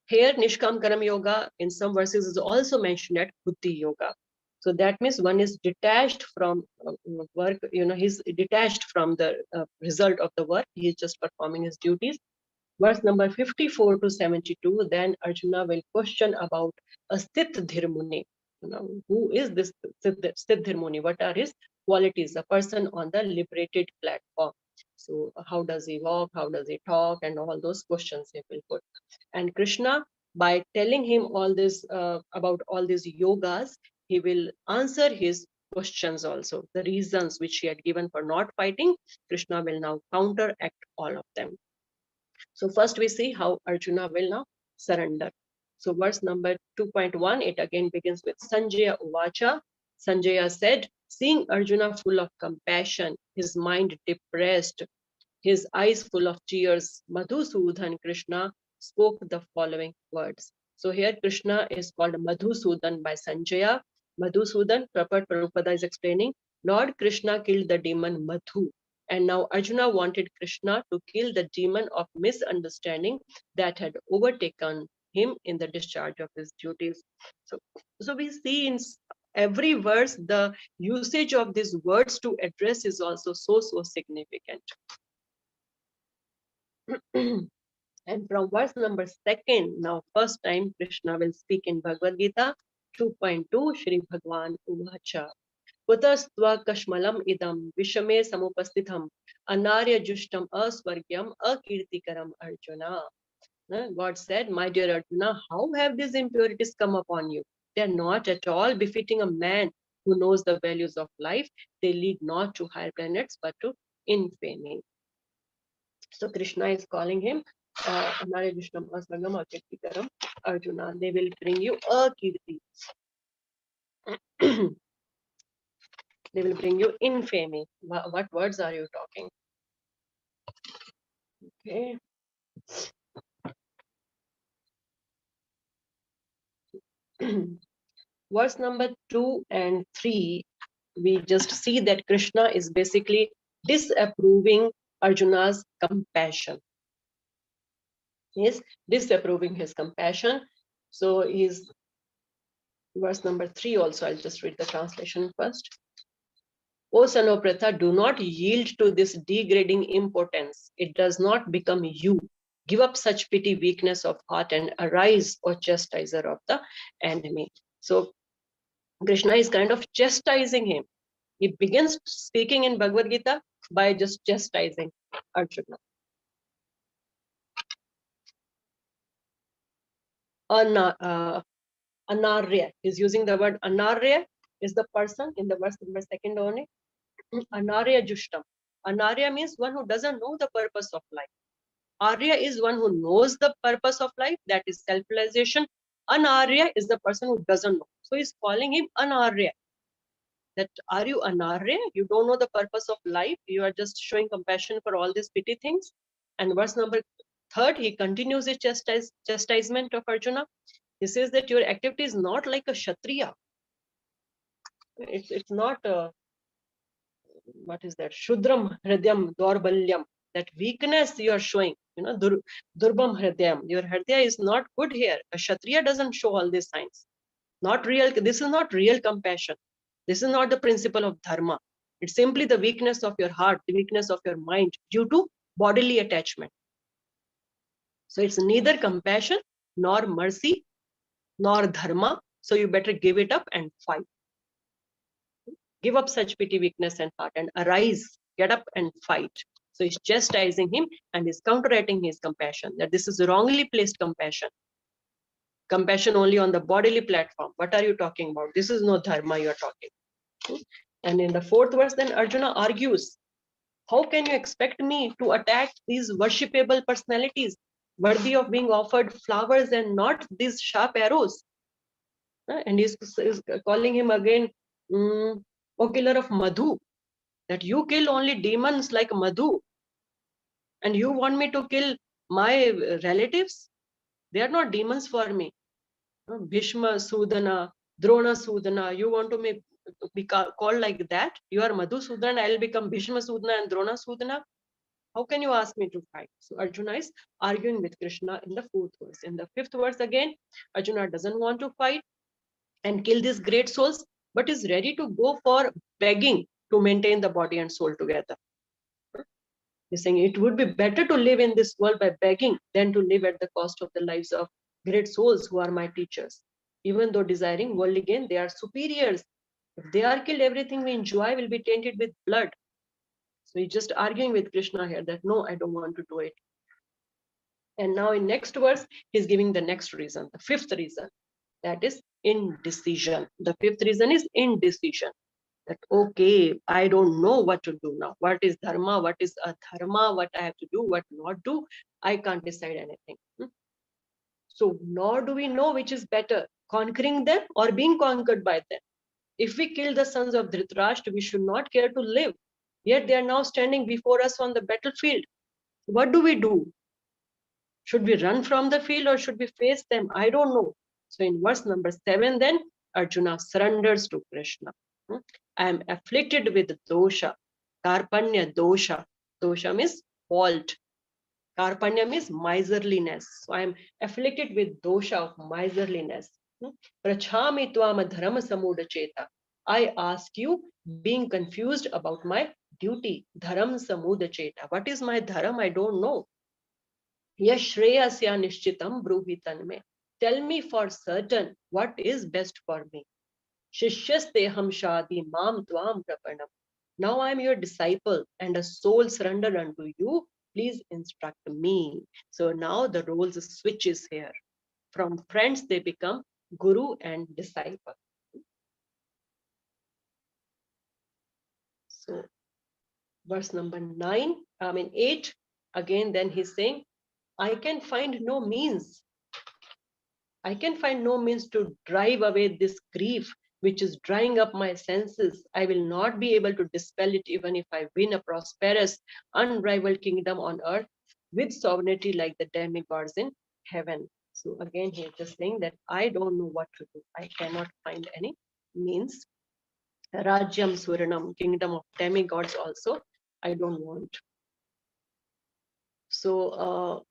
Here, Nishkam Karam Yoga in some verses is also mentioned at Buddhi Yoga. So that means one is detached from work, he's detached from the result of the work. He is just performing his duties. Verse number 54 to 72, then Arjuna will question about a Siddhir Muni. Who is this Siddhir Muni? What are his qualities? A person on the liberated platform. So how does he walk? How does he talk? And all those questions he will put. And Krishna, by telling him all this about all these yogas, he will answer his questions also. The reasons which he had given for not fighting, Krishna will now counteract all of them. So first we see how Arjuna will now surrender. So verse number 2.1, it again begins with Sanjaya Uvacha. Sanjaya said, seeing Arjuna full of compassion, his mind depressed, his eyes full of tears, Madhusudan Krishna spoke the following words. So here Krishna is called Madhusudan by Sanjaya. Madhusudan, Prabhupada is explaining, Lord Krishna killed the demon Madhu. And now Arjuna wanted Krishna to kill the demon of misunderstanding that had overtaken him in the discharge of his duties. So we see in every verse, the usage of these words to address is also so significant. And from verse number 2, now first time Krishna will speak in Bhagavad Gita 2.2, Shri Bhagwan Uvacha. Kutastva kashmalam idam vishame samupastitham anarya jushtam aswargyam akirtikaram Arjuna. God said, my dear Arjuna, how have these impurities come upon you? They are not at all befitting a man who knows the values of life. They lead not to higher planets but to infamy. So Krishna is calling him Anarya Jushtam Aswargyam akirtikaram Arjuna. They will bring you a kirti. They will bring you infamy. What words are you talking? Okay. Verse number 2 and 3, we just see that Krishna is basically disapproving Arjuna's compassion. He is disapproving his compassion. So he's verse number 3 also. I'll just read the translation first. O son of Pratha, do not yield to this degrading impotence. It does not become you. Give up such petty weakness of heart and arise, O chastiser of the enemy. So Krishna is kind of chastising him. He begins speaking in Bhagavad Gita by just chastising Arjuna. Anarya is using the word Anarya is the person in the verse number 2 only. Anarya Jushtam. Anarya means one who doesn't know the purpose of life. Arya is one who knows the purpose of life, that is self-realization. Anarya is the person who doesn't know. So he's calling him Anarya. That are you Anarya? You don't know the purpose of life. You are just showing compassion for all these petty things. And verse number 3, he continues his chastisement of Arjuna. He says that your activity is not like a Kshatriya. It's not what is that? Shudram Hridyam Dorbalyam. That weakness you are showing, Durbam Hridyam. Your Hridaya is not good here. A Kshatriya doesn't show all these signs. Not real. This is not real compassion. This is not the principle of dharma. It's simply the weakness of your heart, the weakness of your mind due to bodily attachment. So it's neither compassion nor mercy nor dharma. So you better give it up and fight. Give up such petty weakness and heart and arise, get up and fight. So he's chastising him and he's counteracting his compassion, that this is wrongly placed compassion. Compassion only on the bodily platform. What are you talking about? This is no dharma you are talking. And in the 4th verse, then Arjuna argues, how can you expect me to attack these worshipable personalities worthy of being offered flowers and not these sharp arrows? And he's calling him again, O killer of Madhu, that you kill only demons like Madhu. And you want me to kill my relatives? They are not demons for me. Bhishma Sudana, Drona Sudana, you want to be called like that? You are Madhusudana, I'll become Bhishma Sudana and Drona Sudana. How can you ask me to fight? So Arjuna is arguing with Krishna in the 4th verse. In the 5th verse again, Arjuna doesn't want to fight and kill these great souls, but is ready to go for begging to maintain the body and soul together. He's saying it would be better to live in this world by begging than to live at the cost of the lives of great souls who are my teachers. Even though desiring worldly gain, they are superiors. If they are killed, everything we enjoy will be tainted with blood. So he's just arguing with Krishna here that no, I don't want to do it. And now in next verse, he's giving the next reason, the 5th reason, that is indecision. The 5th reason is indecision. That okay, I don't know what to do now. What is dharma? What is adharma? What I have to do? What not do? I can't decide anything. So nor do we know which is better, conquering them or being conquered by them. If we kill the sons of Dhritarashtra, we should not care to live. Yet they are now standing before us on the battlefield. What do we do? Should we run from the field or should we face them? I don't know. So in verse number 7, then Arjuna surrenders to Krishna. I am afflicted with dosha. Karpanya dosha. Dosha means fault. Karpanya means miserliness. So I am afflicted with dosha of miserliness. Prachami tvam dharma samudacheta. I ask you, being confused about my duty. Dharam samudacheta. What is my dharam? I don't know. Yashreyasya nishchitam bruhitan me. Tell me for certain what is best for me. Shishyasteham shadi mam tvam prapanam. Now I am your disciple and a soul surrendered unto you. Please instruct me. So now the roles switches here. From friends they become guru and disciple. So verse number 8. Again, then he's saying, I can find no means. I can find no means to drive away this grief which is drying up my senses. I will not be able to dispel it even if I win a prosperous, unrivaled kingdom on earth with sovereignty like the demigods in heaven. So again, he's just saying that I don't know what to do. I cannot find any means. Rajyam Suranam, kingdom of demigods also, I don't want. So,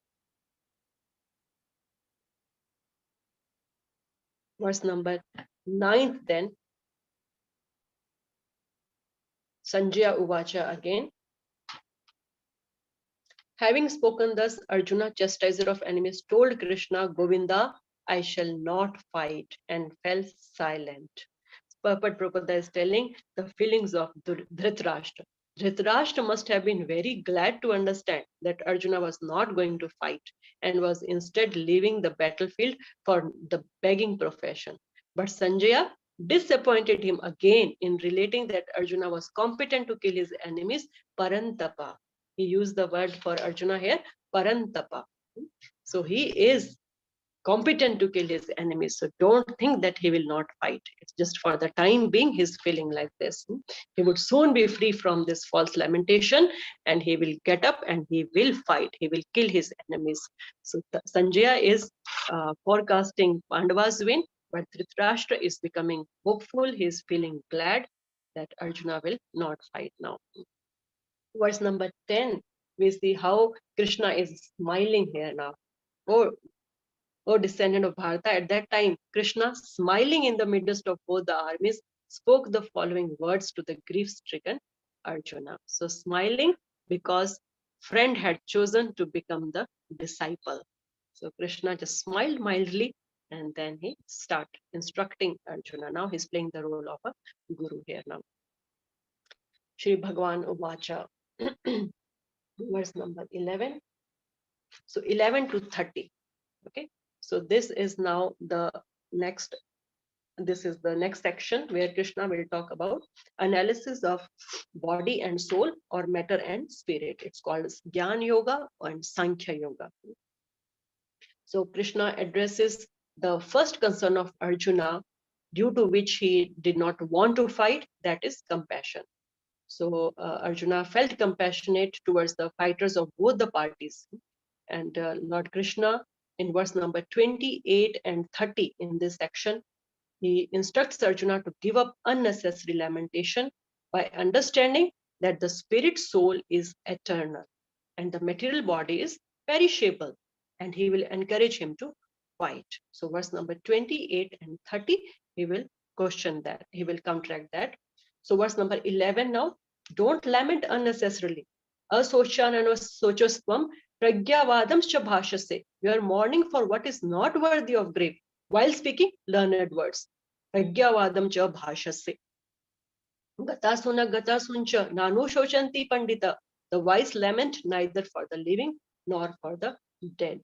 verse number 9 then, Sanjaya Uvacha again. Having spoken thus, Arjuna, chastiser of enemies, told Krishna, Govinda, I shall not fight, and fell silent. Prabhupada is telling the feelings of Dhritarashtra. Dhritarashtra must have been very glad to understand that Arjuna was not going to fight and was instead leaving the battlefield for the begging profession. But Sanjaya disappointed him again in relating that Arjuna was competent to kill his enemies, Parantapa. He used the word for Arjuna here, Parantapa. So he is competent to kill his enemies. So don't think that he will not fight. It's just for the time being, he's feeling like this. He would soon be free from this false lamentation and he will get up and he will fight. He will kill his enemies. So Sanjaya is forecasting Pandava's win, but Dhritarashtra is becoming hopeful. He is feeling glad that Arjuna will not fight now. Verse number 10, we see how Krishna is smiling here now. O descendant of Bharata, at that time, Krishna, smiling in the midst of both the armies, spoke the following words to the grief-stricken Arjuna. So smiling because friend had chosen to become the disciple. So Krishna just smiled mildly and then he started instructing Arjuna. Now he's playing the role of a guru here now. Shri Bhagavan Uvacha, verse number 11. So 11 to 30. Okay. So this is now the next section where Krishna will talk about analysis of body and soul or matter and spirit. It's called Jnana Yoga and Sankhya Yoga. So Krishna addresses the first concern of Arjuna, due to which he did not want to fight, that is compassion. So Arjuna felt compassionate towards the fighters of both the parties. And Lord Krishna, in verse number 28 and 30 in this section, he instructs Arjuna to give up unnecessary lamentation by understanding that the spirit soul is eternal and the material body is perishable, and he will encourage him to fight. So verse number 28 and 30, he will question that, he will counteract that. So verse number 11 now, don't lament unnecessarily. Asochanano sochosvam pragyavadam bhashase. You are mourning for what is not worthy of grief while speaking learned words. Pragyavadam cha bhashase. Gata suna gata suncha nanu shochanti pandita. The wise lament neither for the living nor for the dead.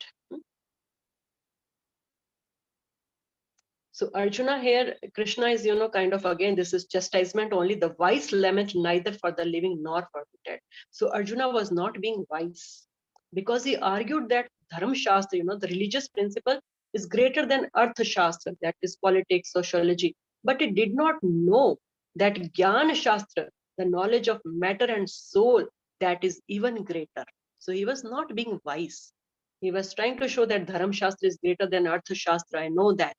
So Arjuna here, Krishna is, kind of, again, this is chastisement only. The wise lament neither for the living nor for the dead. So Arjuna was not being wise because he argued that Dharma Shastra, the religious principle is greater than Artha Shastra, that is politics, sociology. But he did not know that Jnana Shastra, the knowledge of matter and soul, that is even greater. So he was not being wise. He was trying to show that Dharma Shastra is greater than Artha Shastra. I know that.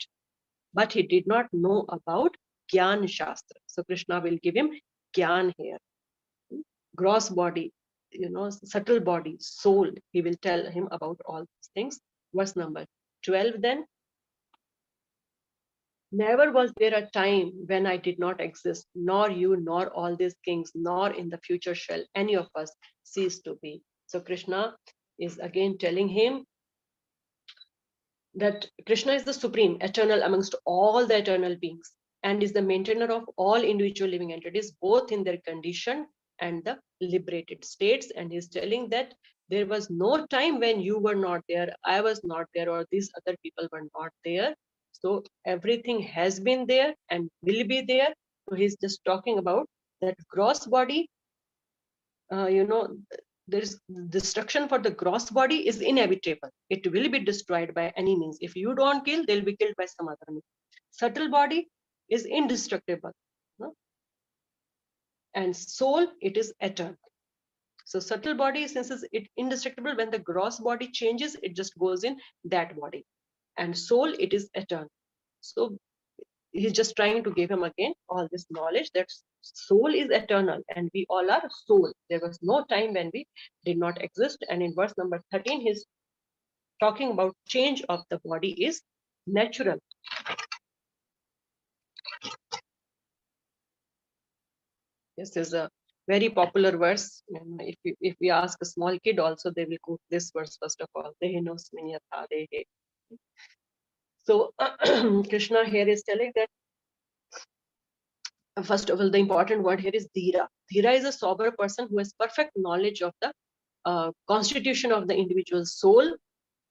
But he did not know about Gyan Shastra. So Krishna will give him Gyan here. Gross body, subtle body, soul. He will tell him about all these things. Verse number 12 then. Never was there a time when I did not exist, nor you, nor all these kings, nor in the future shall any of us cease to be. So Krishna is again telling him that Krishna is the supreme, eternal amongst all the eternal beings, and is the maintainer of all individual living entities, both in their condition and the liberated states. And he's telling that there was no time when you were not there, I was not there, or these other people were not there. So everything has been there and will be there. So he's just talking about that gross body, there's destruction for the gross body is inevitable. It will be destroyed by any means. If you don't kill, they'll be killed by some other means. Subtle body is indestructible. And soul, it is eternal. So subtle body, since it's indestructible, when the gross body changes, it just goes in that body. And soul, it is eternal. So he's just trying to give him again all this knowledge that soul is eternal and we all are soul. There was no time when we did not exist. And in verse number 13, he's talking about change of the body is natural. This is a very popular verse. If we ask a small kid also, they will quote this verse first of all. So Krishna here is telling that, first of all, the important word here is dhira. Dhira is a sober person who has perfect knowledge of the constitution of the individual soul,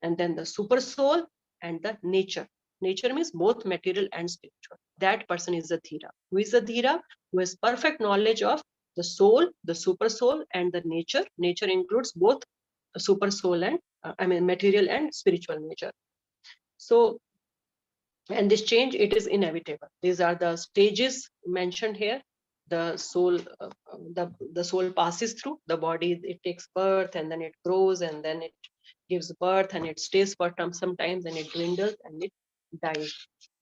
and then the super soul and the nature. Nature means both material and spiritual. That person is a dhira. Who is a dhira? Who has perfect knowledge of the soul, the super soul, and the nature. Nature includes both super soul and material and spiritual nature. So, and this change, it is inevitable. These are the stages mentioned here. The soul, the soul passes through the body. It takes birth, and then it grows, and then it gives birth, and it stays for some times, and it dwindles, and it dies.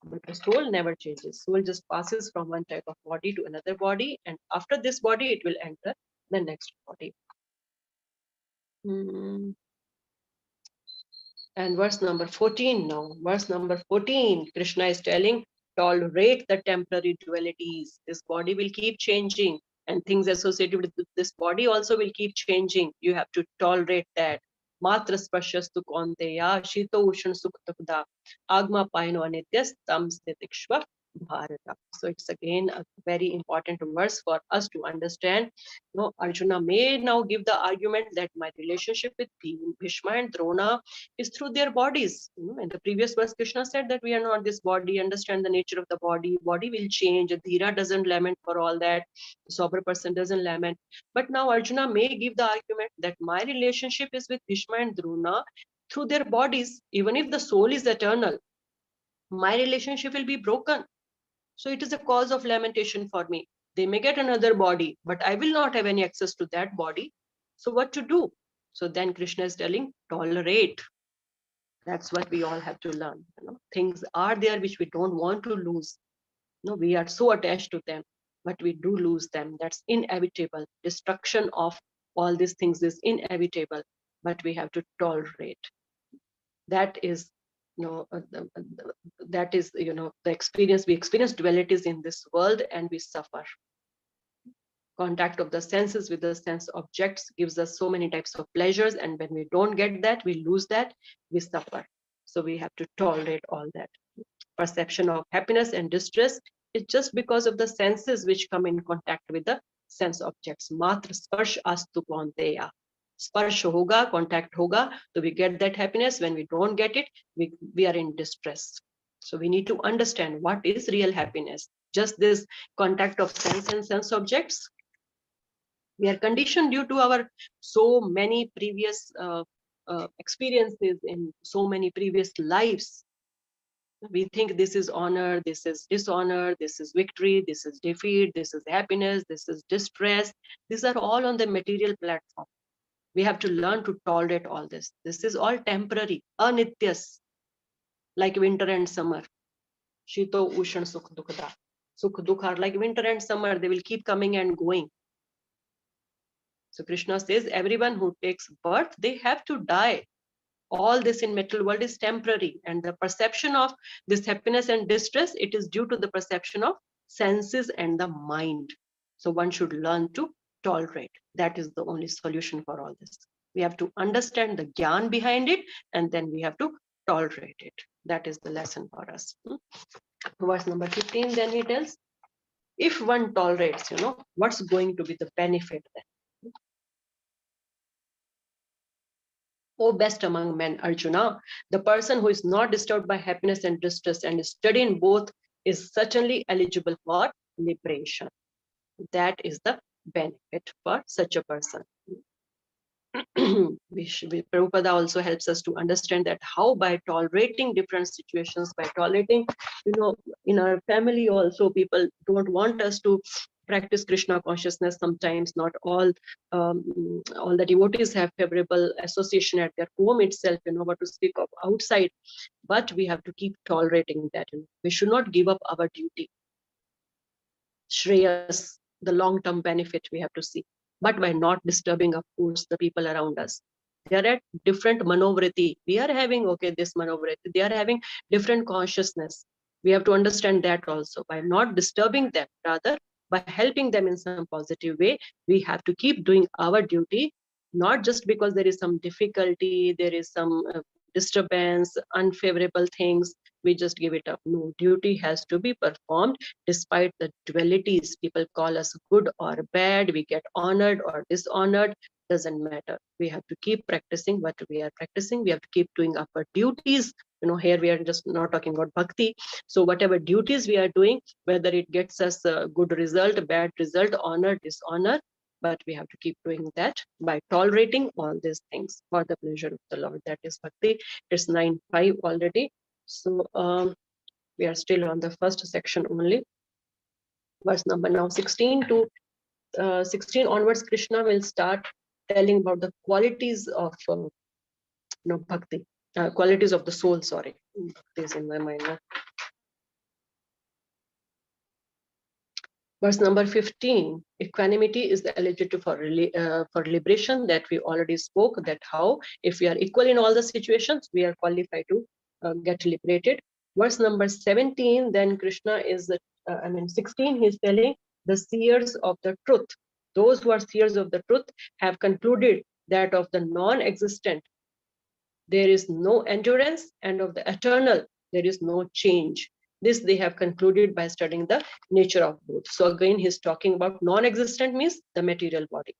But the soul never changes. Soul just passes from one type of body to another body, and after this body, it will enter the next body. And verse number 14 now. Verse number 14, Krishna is telling, tolerate the temporary dualities. This body will keep changing, and things associated with this body also will keep changing. You have to tolerate that. Matra spashastu konteya shito ushan suktakda agma paino anityas tam stitikshva bharata. So it's again a very important verse for us to understand. Arjuna may now give the argument that my relationship with Bhishma and Drona is through their bodies. In the previous verse, Krishna said that we are not this body, understand the nature of the body. Body will change. Dhira doesn't lament for all that. The sober person doesn't lament. But now Arjuna may give the argument that my relationship is with Bhishma and Drona through their bodies. Even if the soul is eternal, my relationship will be broken. So it is a cause of lamentation for me. They may get another body, but I will not have any access to that body. So what to do? So then Krishna is telling, tolerate. That's what we all have to learn. Things are there which we don't want to lose. No, we are so attached to them, but we do lose them. That's inevitable. Destruction of all these things is inevitable, but we have to tolerate. That is, that is, the experience. We experience dualities in this world and we suffer. Contact of the senses with the sense objects gives us so many types of pleasures, and when we don't get that, we lose that, we suffer. So we have to tolerate all that. Perception of happiness and distress is just because of the senses which come in contact with the sense objects. Matra sparsh astu kaunteya. Sparsh hoga, contact hoga, so we get that happiness. When we don't get it, we are in distress. So we need to understand what is real happiness. Just this contact of sense and sense objects. We are conditioned due to our so many previous experiences in so many previous lives. We think this is honor, this is dishonor, this is victory, this is defeat, this is happiness, this is distress. These are all on the material platform. We have to learn to tolerate all this. This is all temporary, anityas, like winter and summer. Shito, Ushan, Sukh, Dukkha. Sukh, Dukha are like winter and summer. They will keep coming and going. So Krishna says, everyone who takes birth, they have to die. All this in material world is temporary, and the perception of this happiness and distress, it is due to the perception of senses and the mind. So one should learn to tolerate. That is the only solution for all this. We have to understand the gyan behind it, and then we have to tolerate it. That is the lesson for us. Verse number 15, then he tells, if one tolerates, what's going to be the benefit then? O best among men, Arjuna, the person who is not disturbed by happiness and distress and is steady in both is certainly eligible for liberation. That is the benefit for such a person. Prabhupada also helps us to understand that how by tolerating different situations, by tolerating, in our family also, people don't want us to practice Krishna consciousness. Sometimes not all the devotees have favorable association at their home itself, what to speak of outside. But we have to keep tolerating that. We should not give up our duty. Shreyas, the long-term benefit we have to see, but by not disturbing, of course, the people around us. They are at different manovriti. We are having, this manovriti. They are having different consciousness. We have to understand that also. By not disturbing them, rather, by helping them in some positive way, we have to keep doing our duty, not just because there is some difficulty, there is some disturbance, unfavorable things, we just give it up. No, duty has to be performed despite the dualities. People call us good or bad, we get honored or dishonored, doesn't matter. We have to keep practicing what we are practicing. We have to keep doing our duties. Here we are just not talking about bhakti. So whatever duties we are doing, whether it gets us a good result, bad result, honor, dishonor, but we have to keep doing that by tolerating all these things for the pleasure of the Lord. That is bhakti. It's 9.5 already. So we are still on the first section only. Verse number now 16 to 16 onwards, Krishna will start telling about the qualities of bhakti, qualities of the soul. Sorry, bhakti is in my mind now. Verse number 15, equanimity is the eligibility for liberation, that we already spoke, that how if we are equal in all the situations, we are qualified to get liberated. Verse number 17, then Krishna is, 16, he is telling the seers of the truth. Those who are seers of the truth have concluded that of the non-existent, there is no endurance, and of the eternal, there is no change. This they have concluded by studying the nature of both. So again, he's talking about non-existent means the material body,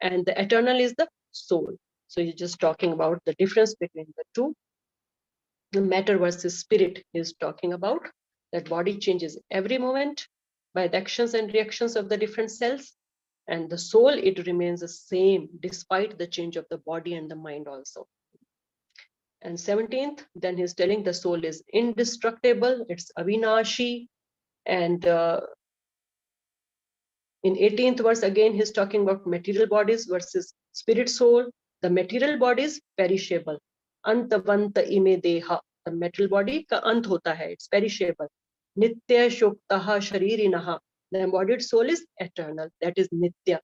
and the eternal is the soul. So he's just talking about the difference between the two. The matter versus spirit is talking about that body changes every moment by the actions and reactions of the different cells, and the soul, it remains the same despite the change of the body and the mind also. And 17th, then he's telling the soul is indestructible, it's avinashi, and In 18th verse, again, he's talking about material bodies versus spirit soul. The material body is perishable. Antavanta ime deha. The material body ka ant hota hai. It's perishable. Nitya shoktaha sharirinaha. The embodied soul is eternal. That is nitya.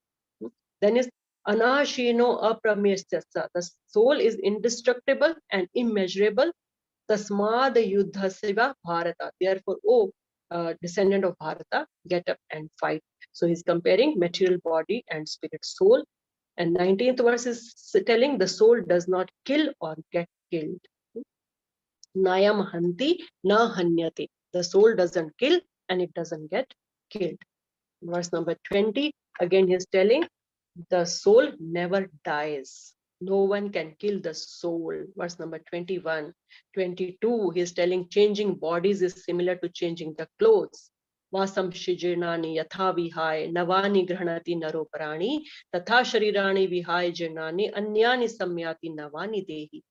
Then is anashino aprameshyasa. The soul is indestructible and immeasurable. Tasmad yuddha siva bharata. Therefore, oh, descendant of Bharata, get up and fight. So he's comparing material body and spirit soul. And 19th verse is telling the soul does not kill or get killed. Nayam hanti na hanyate. The soul doesn't kill and it doesn't get killed. Verse number 20, again he's telling the soul never dies. No one can kill the soul. Verse number 21. 22, he's telling changing bodies is similar to changing the clothes. Vasam shijirnani yatha vihai navani grhanati naroparani tatha sharirani vihai jirnani anyani samyati navani dehi.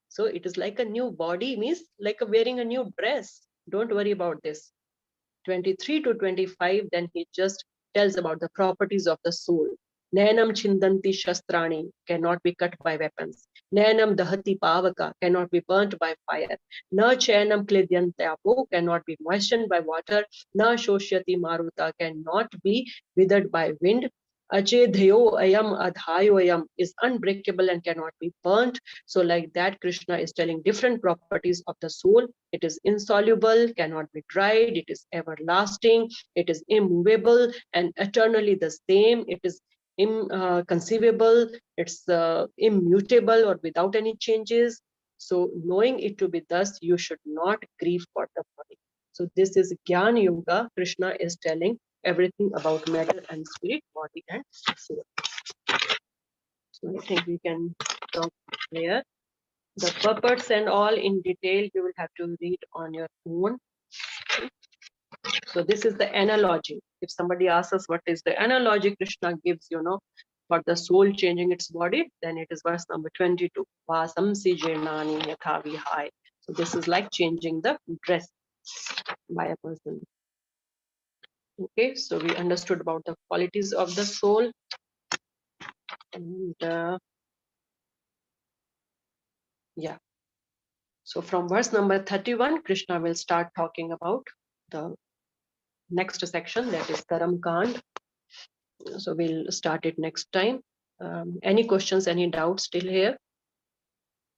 So it is like a new body, means like wearing a new dress. Don't worry about this. 23 to 25, then he just tells about the properties of the soul. Nayanam chindanti shastrani, cannot be cut by weapons. Nayanam dahati pavaka, cannot be burnt by fire. Na chayanam klidyantapo, cannot be moistened by water. Na shoshyati maruta, cannot be withered by wind. Achedhayo ayam adhayo ayam is unbreakable and cannot be burnt. So like that, Krishna is telling different properties of the soul. It is insoluble, cannot be dried, it is everlasting, it is immovable and eternally the same. It is inconceivable, it's immutable or without any changes. So knowing it to be thus, you should not grieve for the body. So this is Gyan Yoga. Krishna is telling everything about matter and spirit, body and soul. So I think we can stop here. The purports and all in detail you will have to read on your own. So this is the analogy. If somebody asks us what is the analogy Krishna gives, for the soul changing its body, then it is verse number 22. Vasam sijirnani yatha vihai. So this is like changing the dress by a person. Okay, so we understood about the qualities of the soul. And yeah. So from verse number 31, Krishna will start talking about the next section, that is Karam Kand. So we'll start it next time. Any questions, any doubts still here?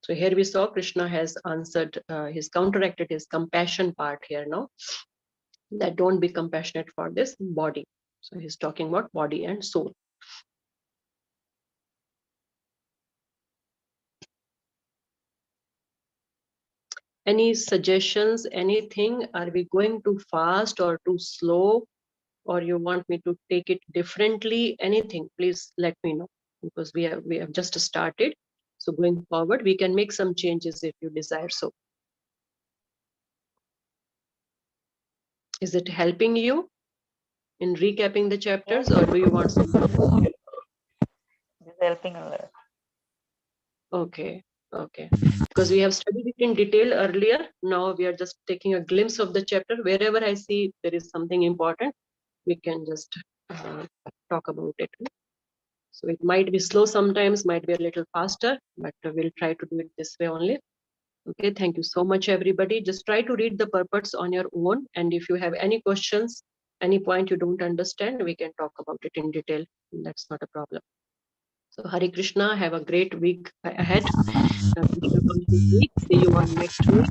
So here we saw Krishna has answered, he's counteracted his compassion part here now. That don't be compassionate for this body. So he's talking about body and soul. Any suggestions, anything? Are we going too fast or too slow? Or you want me to take it differently? Anything, please let me know, because we have just started. So going forward, we can make some changes if you desire so. Is it helping you in recapping the chapters, or do you want some? It's helping a lot. Okay, okay. Because we have studied it in detail earlier. Now we are just taking a glimpse of the chapter. Wherever I see there is something important, we can just talk about it. So it might be slow sometimes, might be a little faster, but we'll try to do it this way only. Okay, thank you so much, everybody. Just try to read the purports on your own. And if you have any questions, any point you don't understand, we can talk about it in detail. That's not a problem. So Hare Krishna, have a great week ahead. See you on next week.